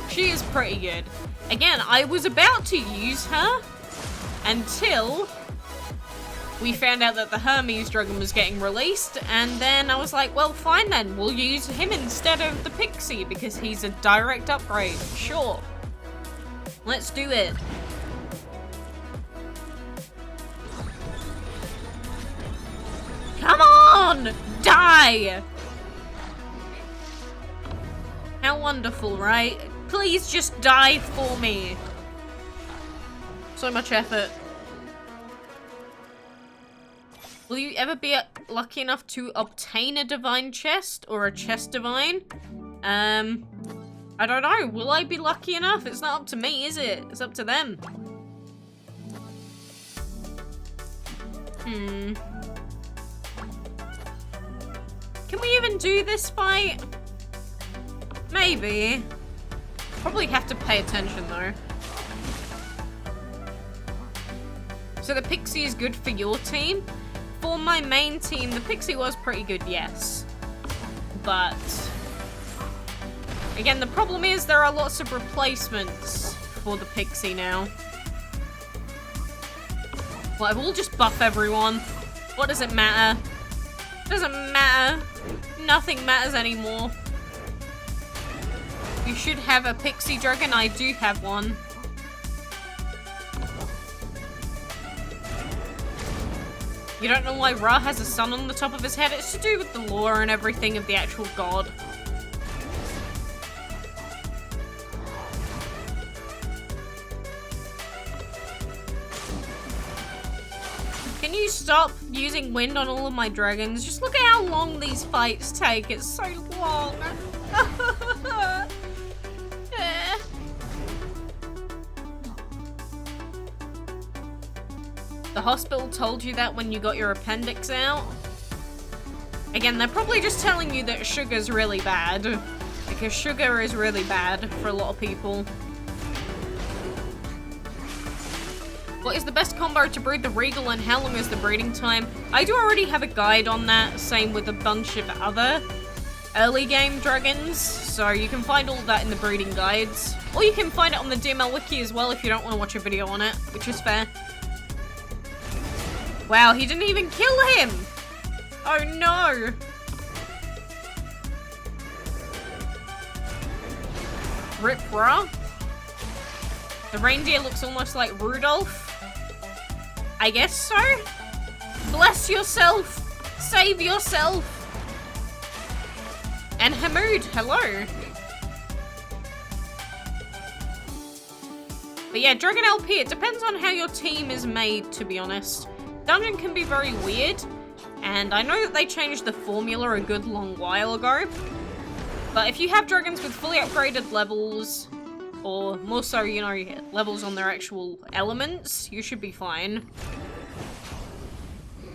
She is pretty good. Again, I was about to use her until we found out that the Hermes Dragon was getting released, and then I was like, well, fine then, we'll use him instead of the Pixie because he's a direct upgrade. Sure. Let's do it. Come on! Die! How wonderful, right? Please just die for me. So much effort. Will you ever be lucky enough to obtain a divine chest or a chest divine? I don't know. Will I be lucky enough? It's not up to me, is it? It's up to them. Can we even do this fight? Maybe. Probably have to pay attention though. So the Pixie is good for your team. For my main team, the Pixie was pretty good, yes. But again, the problem is there are lots of replacements for the Pixie now. Well, we'll just buff everyone. What does it matter? Doesn't matter. Nothing matters anymore. You should have a Pixie Dragon. I do have one. You don't know why Ra has a sun on the top of his head? It's to do with the lore and everything of the actual god. Can you stop using wind on all of my dragons? Just look at how long these fights take. It's so long. The hospital told you that when you got your appendix out? Again, they're probably just telling you that sugar's really bad. Because sugar is really bad for a lot of people. What is the best combo to breed the Regal and how long is the breeding time? I do already have a guide on that, same with a bunch of other early game dragons. So you can find all that in the breeding guides. Or you can find it on the DML wiki as well if you don't want to watch a video on it, which is fair. Wow, he didn't even kill him! Oh no! Rip Ra? The reindeer looks almost like Rudolph. I guess so? Bless yourself! Save yourself! And Hamoud, hello! But yeah, Dragon LP, it depends on how your team is made, to be honest. Dungeon can be very weird, and I know that they changed the formula a good long while ago, but if you have dragons with fully upgraded levels, or more so, you know, levels on their actual elements, you should be fine.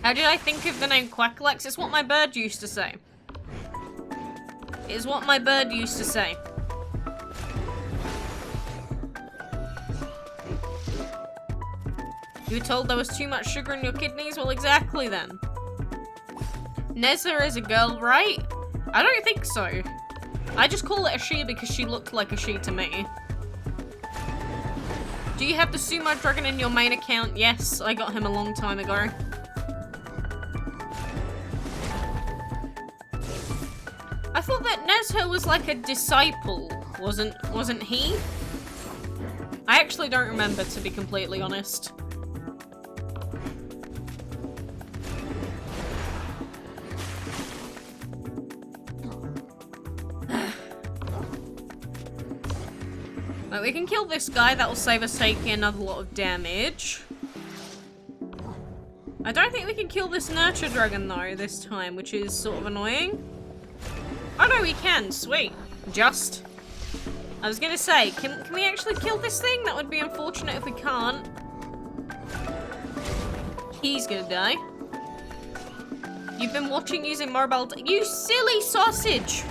How did I think of the name quackalakes? It's what my bird used to say. It's what my bird used to say. You were told there was too much sugar in your kidneys? Well, exactly then. Neza is a girl, right? I don't think so. I just call it a she because she looked like a she to me. Do you have the Sumo Dragon in your main account? Yes, I got him a long time ago. I thought that Nezha was like a disciple, wasn't he? I actually don't remember, to be completely honest. Right, we can kill this guy, that will save us taking another lot of damage. I don't think we can kill this Nurture Dragon though this time, which is sort of annoying. Oh no, we can, sweet. Just. I was gonna say, can we actually kill this thing? That would be unfortunate if we can't. He's gonna die. You've been watching using mobile, you silly sausage!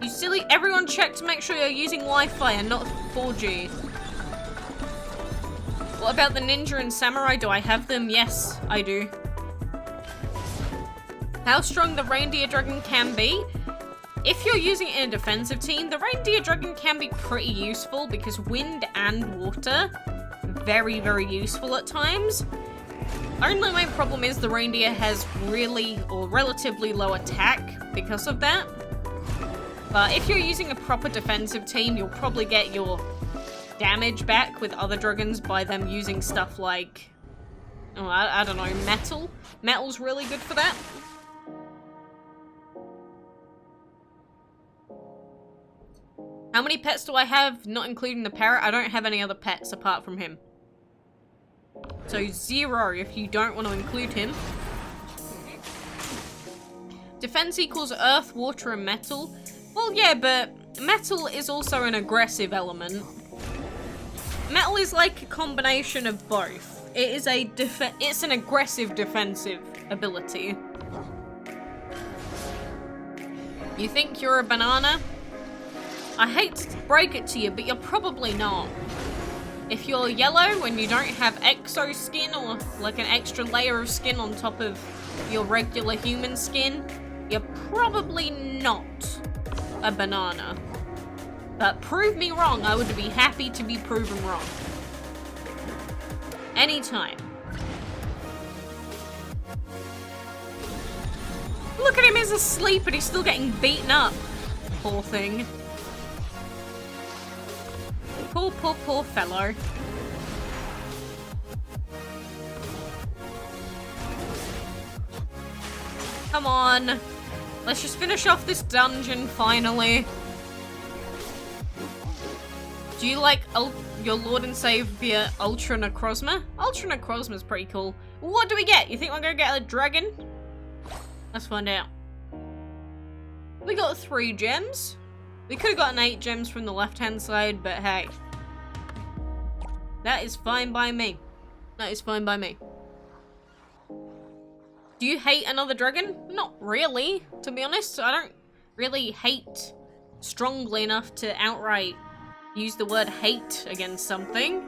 You silly, everyone check to make sure you're using Wi-Fi and not 4G. What about the ninja and samurai? Do I have them? Yes, I do. How strong the reindeer dragon can be? If you're using it in a defensive team, the reindeer dragon can be pretty useful because wind and water, very, very useful at times. Only main problem is the reindeer has really or relatively low attack because of that. But if you're using a proper defensive team, you'll probably get your damage back with other dragons by them using stuff like, oh, I don't know, metal. Metal's really good for that. How many pets do I have, not including the parrot? I don't have any other pets apart from him. So 0 if you don't want to include him. Defense equals earth, water, and metal. Well, yeah, but metal is also an aggressive element. Metal is like a combination of both. It is it's an aggressive defensive ability. You think you're a banana? I hate to break it to you, but you're probably not. If you're yellow and you don't have exo skin or like an extra layer of skin on top of your regular human skin, you're probably not a banana. But prove me wrong, I would be happy to be proven wrong. Anytime. Look at him, he's asleep and he's still getting beaten up. Poor thing. Poor fellow. Come on. Let's just finish off this dungeon, finally. Do you like your Lord and Savior Ultra Necrozma? Ultra Necrozma's pretty cool. What do we get? You think we're gonna get a dragon? Let's find out. We got 3 gems. We could have gotten 8 gems from the left-hand side, but hey. That is fine by me. That is fine by me. Do you hate another dragon? Not really, to be honest. I don't really hate strongly enough to outright use the word hate against something.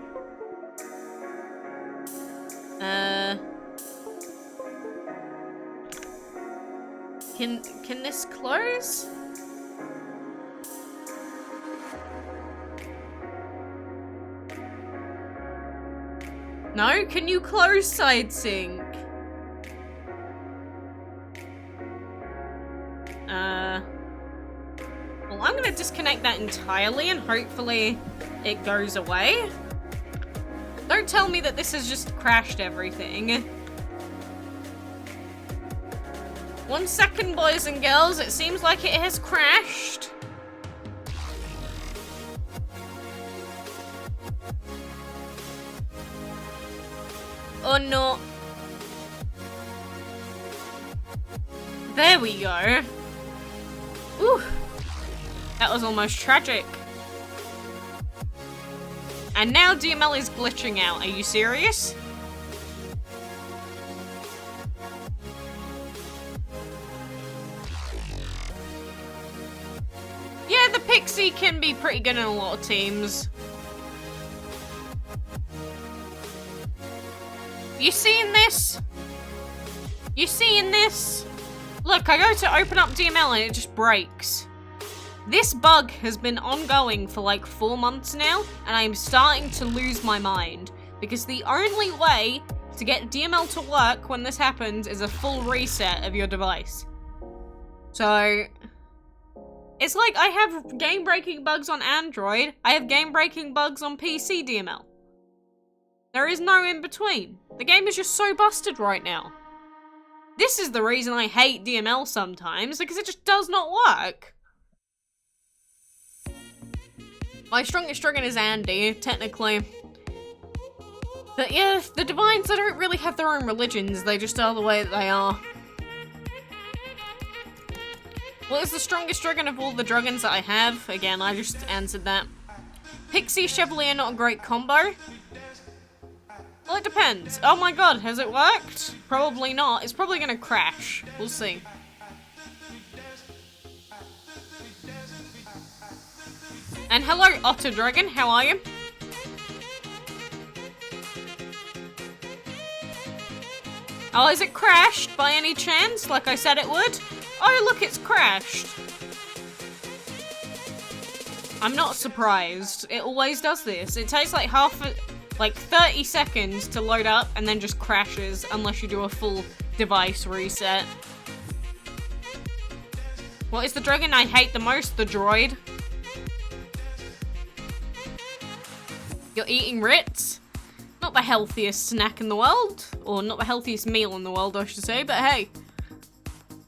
Can this close? No? Can you close side sync? Well, I'm gonna disconnect that entirely and hopefully it goes away. Don't tell me that this has just crashed everything. 1 second, boys and girls. It seems like it has crashed. Oh no. There we go. Ooh. That was almost tragic. And now DML is glitching out. Are you serious? Yeah, the Pixie can be pretty good in a lot of teams. You seeing this? You seeing this? Look, I go to open up DML and it just breaks. This bug has been ongoing for like 4 months now, and I'm starting to lose my mind. Because the only way to get DML to work when this happens is a full reset of your device. So, it's like I have game-breaking bugs on Android, I have game-breaking bugs on PC DML. There is no in-between. The game is just so busted right now. This is the reason I hate DML sometimes, because it just does not work. My strongest dragon is Andy, technically. But yeah, the Divines, they don't really have their own religions, they just are the way that they are. What is the strongest dragon of all the dragons that I have? Again, I just answered that. Pixie, Chevalier, not a great combo. Well, it depends. Oh my god, has it worked? Probably not. It's probably gonna crash. We'll see. And hello, Otter Dragon, how are you? Oh, is it crashed by any chance, like I said it would? Oh, look, it's crashed. I'm not surprised. It always does this. It takes like 30 seconds to load up and then just crashes unless you do a full device reset. What is the dragon I hate the most? The droid. You're eating Ritz? Not the healthiest snack in the world. Or not the healthiest meal in the world, I should say, but hey.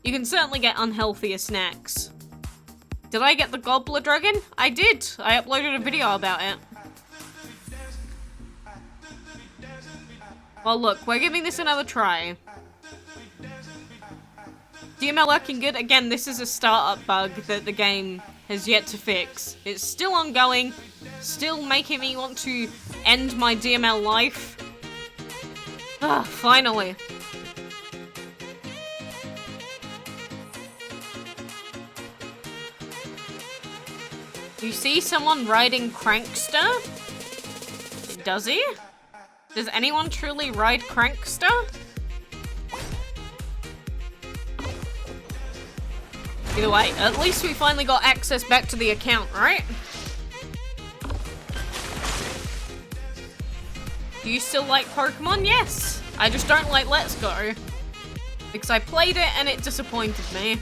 You can certainly get unhealthier snacks. Did I get the Gobbler Dragon? I did. I uploaded a video about it. Well, look, we're giving this another try. DML working good? Again, this is a startup bug that the game has yet to fix. It's still ongoing, still making me want to end my DML life. Ah, finally. You see someone riding Crankster? Does he? Does anyone truly ride Crankster? Either way, at least we finally got access back to the account, right? Do you still like Pokemon? Yes! I just don't like Let's Go. Because I played it and it disappointed me.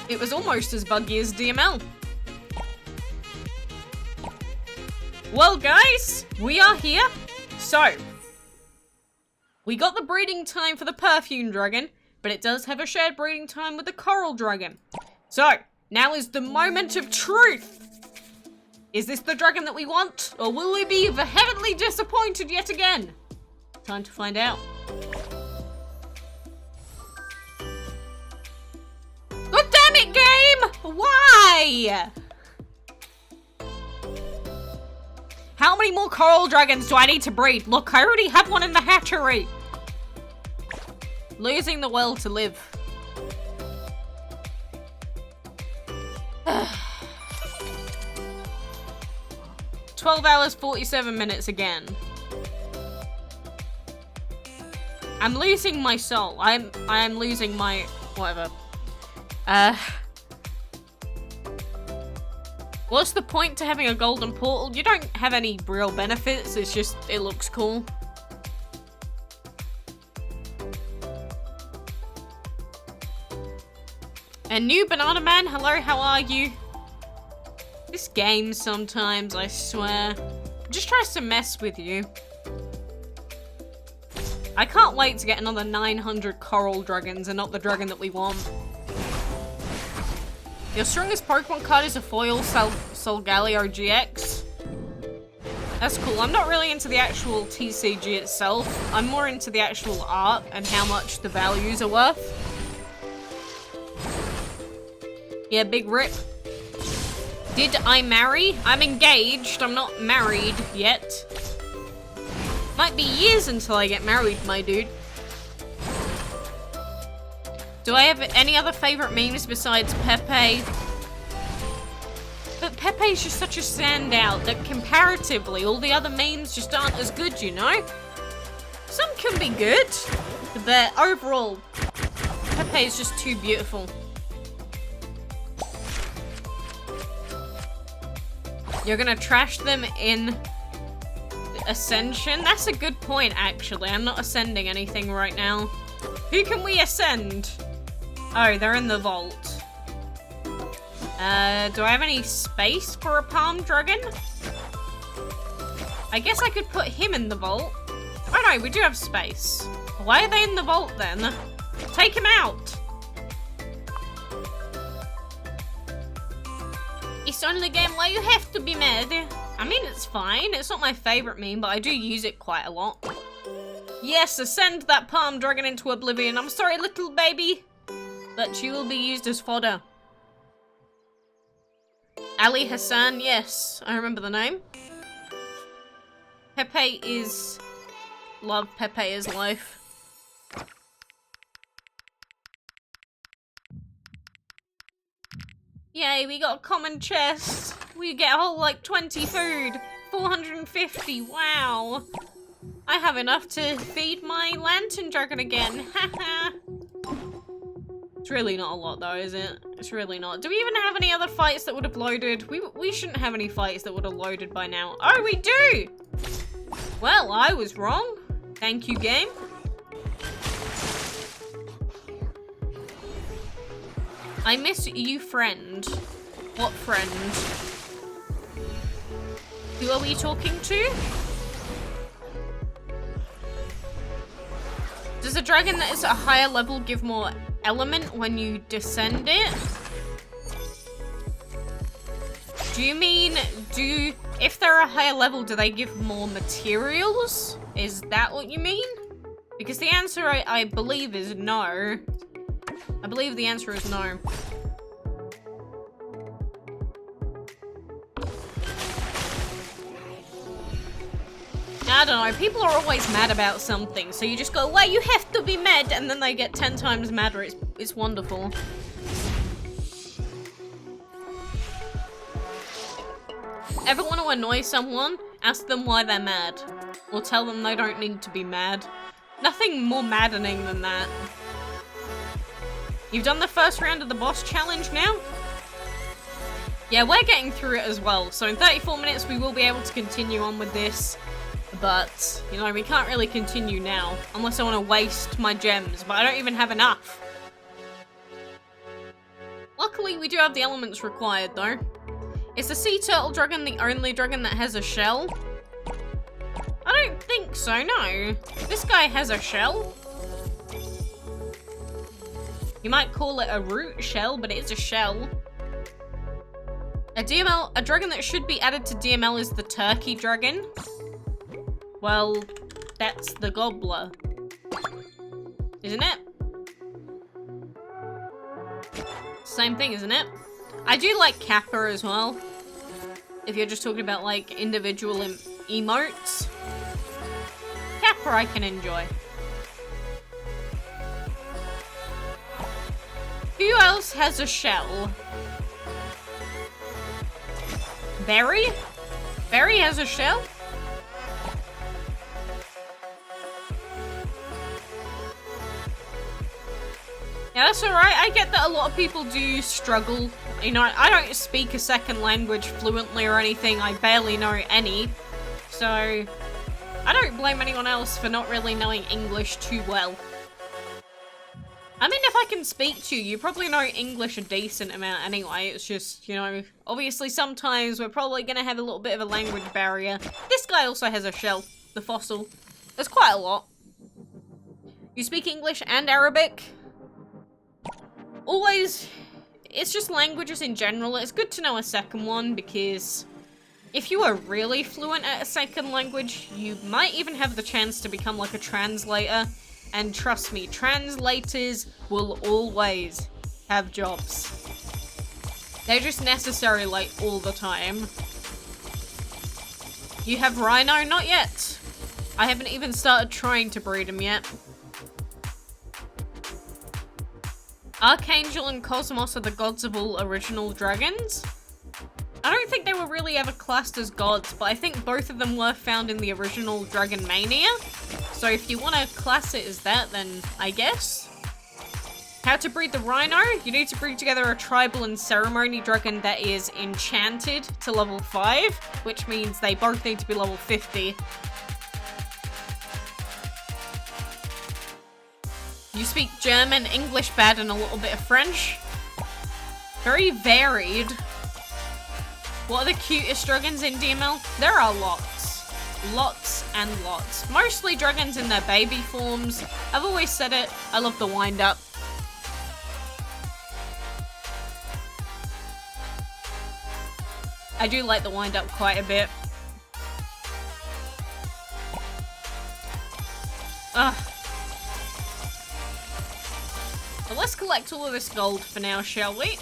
It was almost as buggy as DML. Well guys, we are here. So, we got the breeding time for the Perfume Dragon, but it does have a shared breeding time with the Coral Dragon. So, now is the moment of truth. Is this the dragon that we want, or will we be vehemently disappointed yet again? Time to find out. God damn it, game! Why? How many more coral dragons do I need to breed? Look, I already have one in the hatchery. Losing the will to live. 12 hours, 47 minutes again. I'm losing my soul. I'm losing my... whatever. What's the point to having a golden portal? You don't have any real benefits, it's just, it looks cool. And new Banana Man, hello, how are you? This game sometimes, I swear, just tries to mess with you. I can't wait to get another 900 coral dragons and not the dragon that we want. Your strongest Pokemon card is a foil Solgaleo GX. That's cool. I'm not really into the actual TCG itself. I'm more into the actual art and how much the values are worth. Yeah, big rip. Did I marry? I'm engaged. I'm not married yet. Might be years until I get married, my dude. Do I have any other favorite memes besides Pepe? But Pepe's just such a standout that comparatively all the other memes just aren't as good, you know? Some can be good, but overall, Pepe is just too beautiful. You're gonna trash them in Ascension? That's a good point, actually. I'm not ascending anything right now. Who can we ascend? Oh, they're in the vault. Do I have any space for a palm dragon? I guess I could put him in the vault. Oh no, we do have space. Why are they in the vault then? Take him out! It's only a game where you have to be mad. I mean, it's fine. It's not my favorite meme, but I do use it quite a lot. Yes, ascend that palm dragon into oblivion. I'm sorry, little baby, but she will be used as fodder. Ali Hassan, yes, I remember the name. Pepe is... Love Pepe is life. Yay, we got a common chest. We get a whole, like, 20 food. 450, wow. I have enough to feed my lantern dragon again, haha. It's really not a lot though, is it? It's really not. Do we even have any other fights that would have loaded? We shouldn't have any fights that would have loaded by now. Oh, we do! Well, I was wrong. Thank you, game. I miss you, friend. What friend? Who are we talking to? Does a dragon that is at a higher level give more element when you descend it? Do you mean, if they're a higher level, do they give more materials? Is that what you mean? Because the answer, I believe, is no. I believe the answer is no. I don't know, people are always mad about something, so you just go, well, you have to be mad, and then they get 10 times madder. It's wonderful. Ever want to annoy someone? Ask them why they're mad. Or tell them they don't need to be mad. Nothing more maddening than that. You've done the first round of the boss challenge now? Yeah, we're getting through it as well, so in 34 minutes we will be able to continue on with this. But, you know, we can't really continue now, unless I want to waste my gems, but I don't even have enough. Luckily, we do have the elements required, though. Is the sea turtle dragon the only dragon that has a shell? I don't think so, no. This guy has a shell. You might call it a root shell, but it's a shell. A dragon that should be added to DML is the turkey dragon. Well, that's the gobbler, isn't it? Same thing, isn't it? I do like Kappa as well. If you're just talking about like individual emotes. Kappa I can enjoy. Who else has a shell? Berry? Berry has a shell? Yeah, that's alright. I get that a lot of people do struggle. You know, I don't speak a second language fluently or anything. I barely know any. So, I don't blame anyone else for not really knowing English too well. I mean, if I can speak to you, you probably know English a decent amount anyway. It's just, you know, obviously sometimes we're probably going to have a little bit of a language barrier. This guy also has a shell, the fossil. There's quite a lot. You speak English and Arabic? Always, it's just languages in general. It's good to know a second one because if you are really fluent at a second language, you might even have the chance to become like a translator. And trust me, translators will always have jobs. They're just necessary like all the time. You have Rhino? Not yet. I haven't even started trying to breed him yet. Archangel and Cosmos are the gods of all original dragons. I don't think they were really ever classed as gods, but I think both of them were found in the original Dragon Mania. So if you want to class it as that, then I guess. How to breed the rhino? You need to breed together a tribal and ceremony dragon that is enchanted to level 5, which means they both need to be level 50. You speak German, English bad, and a little bit of French. Very varied. What are the cutest dragons in DML? There are lots. Lots and lots. Mostly dragons in their baby forms. I've always said it. I love the wind-up. I do like the wind-up quite a bit. Ugh. But let's collect all of this gold for now, shall we?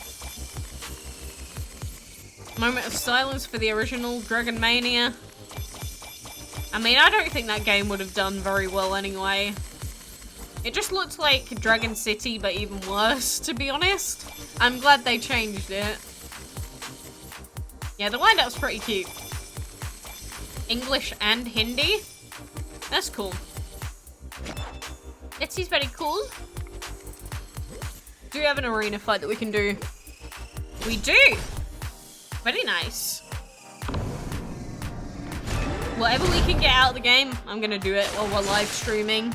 Moment of silence for the original Dragon Mania. I mean, I don't think that game would have done very well anyway. It just looked like Dragon City, but even worse, to be honest. I'm glad they changed it. Yeah, the wind-up's pretty cute. English and Hindi. That's cool. Etsy's very cool. Do we have an arena fight that we can do? We do! Very nice. Whatever we can get out of the game, I'm gonna do it while we're live streaming.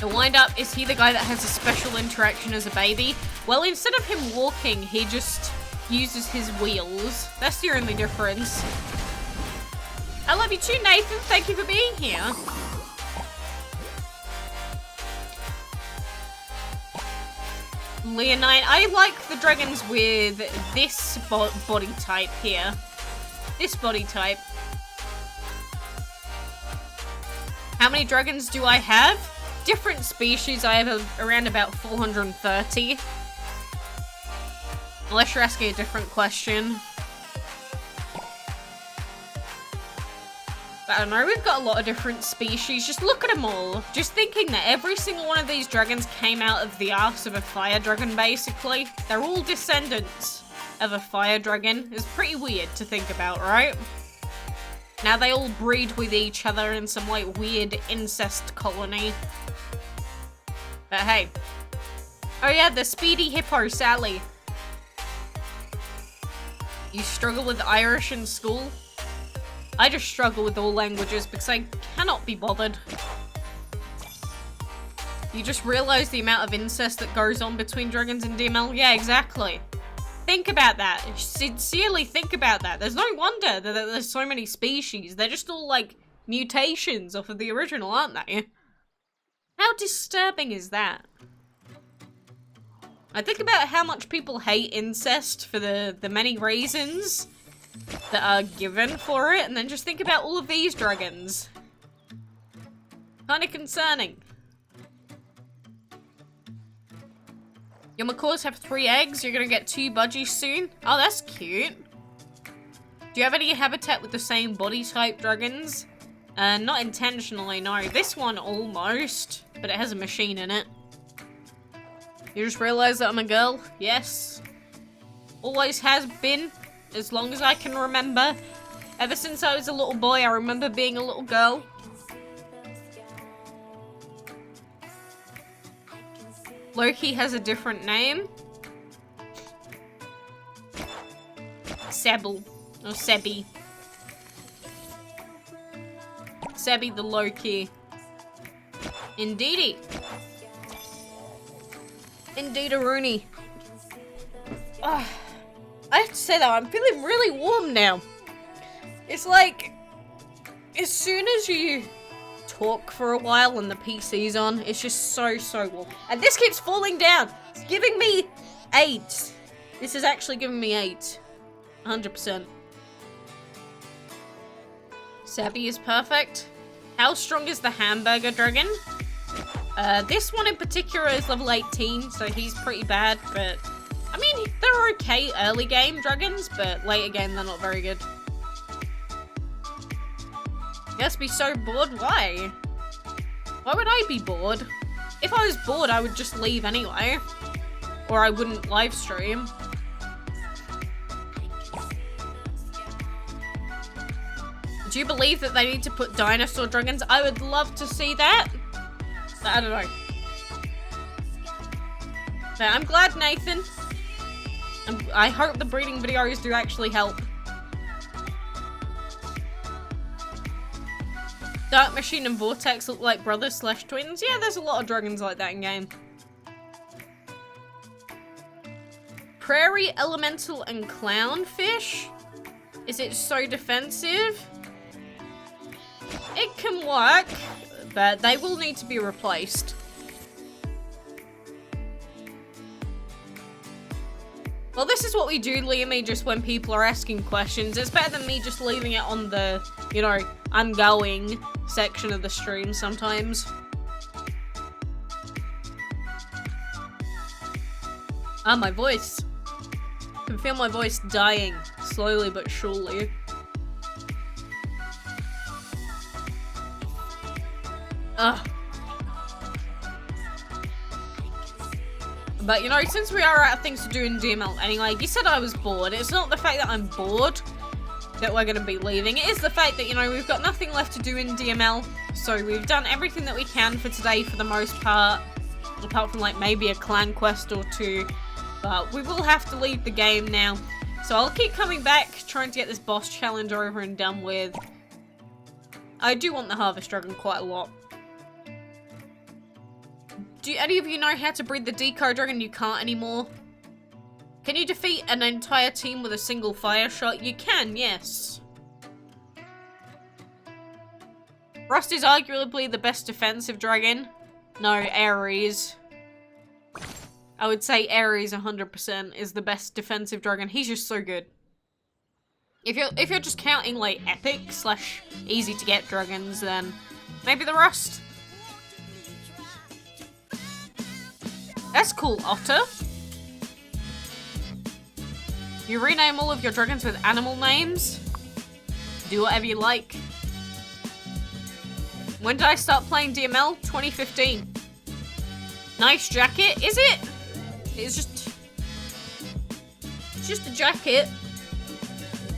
The wind-up, is he the guy that has a special interaction as a baby? Well, instead of him walking, he just uses his wheels. That's the only difference. I love you too, Nathan. Thank you for being here. Leonine, I like the dragons with this body type here. This body type. How many dragons do I have? Different species, I have around about 430. Unless you're asking a different question. But I don't know, we've got a lot of different species. Just look at them all. Just thinking that every single one of these dragons came out of the arse of a fire dragon, basically. They're all descendants of a fire dragon. It's pretty weird to think about, right? Now they all breed with each other in some, like, weird incest colony. But hey. Oh yeah, the speedy hippo, Sally. You struggle with Irish in school? I just struggle with all languages because I cannot be bothered. You just realize the amount of incest that goes on between dragons and DML? Yeah, exactly. Think about that. Sincerely think about that. There's no wonder that there's so many species. They're just all, like, mutations off of the original, aren't they? How disturbing is that? I think about how much people hate incest for the many reasons that are given for it, and then just think about all of these dragons. Kinda concerning. Your macaws have 3 eggs, you're gonna get 2 budgies soon. Oh, that's cute. Do you have any habitat with the same body type dragons? Not intentionally, no. This one almost, but it has a machine in it. You just realize that I'm a girl? Yes. Always has been. As long as I can remember. Ever since I was a little boy, I remember being a little girl. Loki has a different name. Sebel. Or Sebi. Sebi the Loki. Indeedy. Indeed-a-rooney. Oh. I have to say that I'm feeling really warm now. It's like, as soon as you talk for a while and the PC's on, it's just so warm. And this keeps falling down. It's giving me 8. This is actually giving me 8. 100%. Sabi is perfect. How strong is the hamburger dragon? This one in particular is level 18, so he's pretty bad, but I mean, they're okay early game dragons, but later game they're not very good. You must be so bored? Why? Why would I be bored? If I was bored, I would just leave anyway. Or I wouldn't live stream. Do you believe that they need to put dinosaur dragons? I would love to see that. I don't know. But I'm glad, Nathan. I hope the breeding videos do actually help. Dark Machine and Vortex look like brothers / twins. Yeah, there's a lot of dragons like that in game. Prairie Elemental and Clownfish? Is it so defensive? It can work, but they will need to be replaced. Well, this is what we do, Liam, just when people are asking questions. It's better than me just leaving it on the, you know, I'm going section of the stream sometimes. Ah, my voice. I can feel my voice dying, slowly but surely. Ugh. But, you know, since we are out of things to do in DML anyway, you said I was bored. It's not the fact that I'm bored that we're going to be leaving. It is the fact that, you know, we've got nothing left to do in DML. So we've done everything that we can for today for the most part. Apart from, like, maybe a clan quest or two. But we will have to leave the game now. So I'll keep coming back, trying to get this boss challenge over and done with. I do want the Harvest Dragon quite a lot. Do any of you know how to breed the Deco Dragon? You can't anymore. Can you defeat an entire team with a single fire shot? You can, yes. Rust is arguably the best defensive dragon. No, Ares. I would say Ares 100% is the best defensive dragon. He's just so good. If you're just counting like epic / easy to get dragons, then maybe the Rust. That's cool, Otter. You rename all of your dragons with animal names. Do whatever you like. When did I start playing DML? 2015. Nice jacket. Is it? It's just a jacket.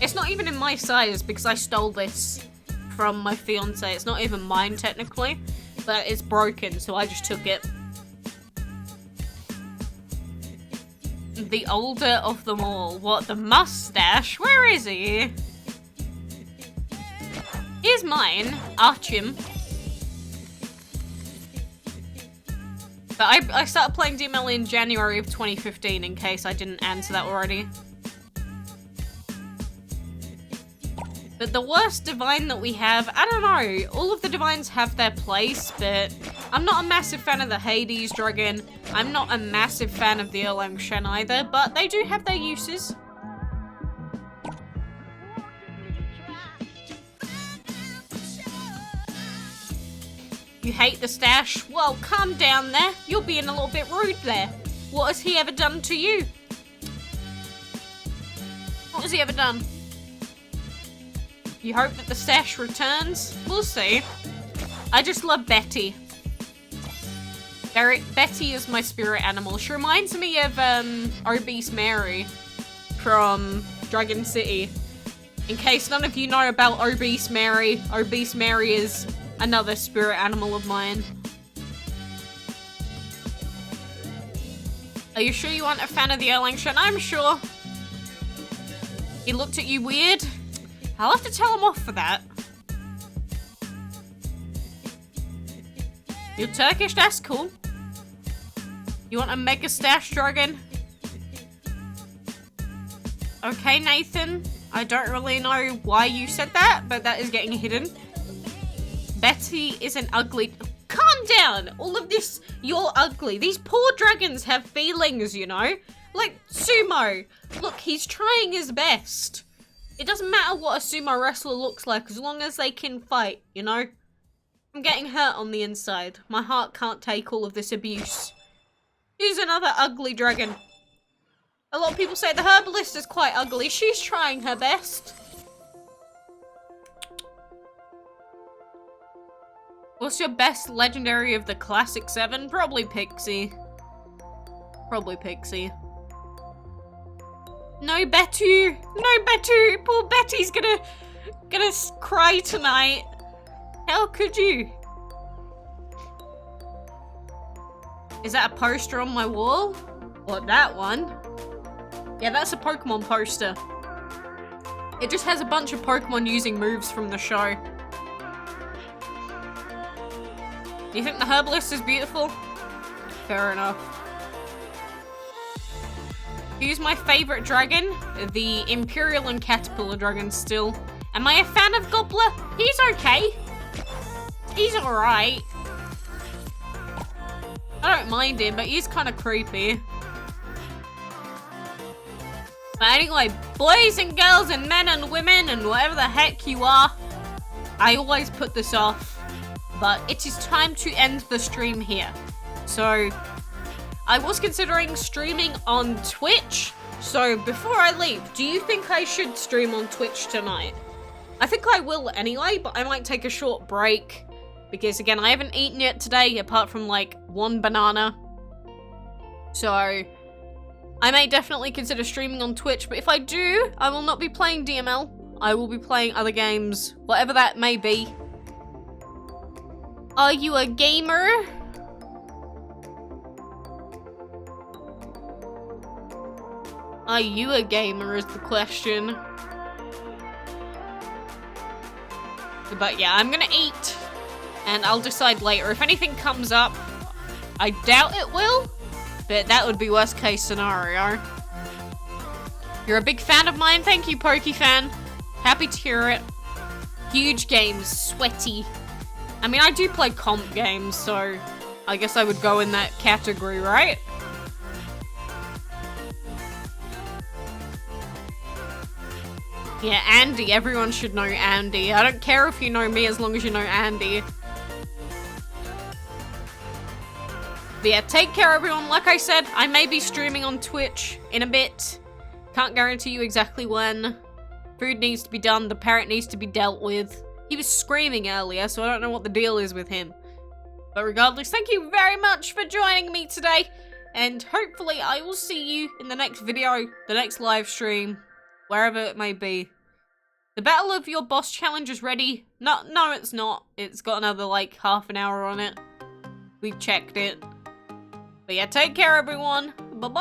It's not even in my size because I stole this from my fiance. It's not even mine technically, but it's broken, so I just took it. The older of them all. What, the mustache? Where is he? Here's mine. Archim. But I started playing DML in January of 2015, in case I didn't answer that already. But the worst divine that we have, I don't know. All of the divines have their place, but I'm not a massive fan of the Hades dragon. I'm not a massive fan of the Erlang Shen either, but they do have their uses. You hate the stash? Well, calm down there. You're being a little bit rude there. What has he ever done to you? What has he ever done? You hope that the stash returns? We'll see. I just love Betty. Betty is my spirit animal. She reminds me of Obese Mary from Dragon City. In case none of you know about Obese Mary is another spirit animal of mine. Are you sure you aren't a fan of the Erlang Shen? I'm sure. He looked at you weird. I'll have to tell him off for that. You're Turkish? That's cool. You want a Mega Stash Dragon? Okay, Nathan. I don't really know why you said that, but that is getting hidden. Betty is an ugly... Calm down! All of this, you're ugly. These poor dragons have feelings, you know? Like, Sumo. Look, he's trying his best. It doesn't matter what a sumo wrestler looks like as long as they can fight, you know? I'm getting hurt on the inside. My heart can't take all of this abuse. Here's another ugly dragon. A lot of people say the herbalist is quite ugly. She's trying her best. What's your best legendary of the classic 7? Probably Pixie. Probably Pixie. No, Betu! No, Betu! Poor Betty's gonna cry tonight. How could you? Is that a poster on my wall? What, that one? Yeah, that's a Pokemon poster. It just has a bunch of Pokemon using moves from the show. Do you think the Herbalist is beautiful? Fair enough. Who's my favorite dragon? The Imperial and Caterpillar dragon still. Am I a fan of Gobbler? He's okay. He's alright. I don't mind him, but he's kind of creepy. But anyway, boys and girls and men and women and whatever the heck you are, I always put this off, but it is time to end the stream here. So, I was considering streaming on Twitch, so before I leave, do you think I should stream on Twitch tonight? I think I will anyway, but I might take a short break, because again, I haven't eaten yet today, apart from like one banana. So, I may definitely consider streaming on Twitch, but if I do, I will not be playing DML. I will be playing other games, whatever that may be. Are you a gamer? Are you a gamer is the question. But yeah, I'm gonna eat, and I'll decide later. If anything comes up, I doubt it will, but that would be worst case scenario. You're a big fan of mine, thank you, PokeFan. Happy to hear it. Huge games, sweaty. I mean, I do play comp games, so I guess I would go in that category, right? Yeah, Andy. Everyone should know Andy. I don't care if you know me as long as you know Andy. But yeah, take care everyone. Like I said, I may be streaming on Twitch in a bit. Can't guarantee you exactly when. Food needs to be done. The parrot needs to be dealt with. He was screaming earlier, so I don't know what the deal is with him. But regardless, thank you very much for joining me today. And hopefully I will see you in the next video, the next live stream. Wherever it may be. The Battle of Your Boss challenge is ready. No, it's not. It's got another, like, half an hour on it. We've checked it. But yeah, take care, everyone. Bye-bye!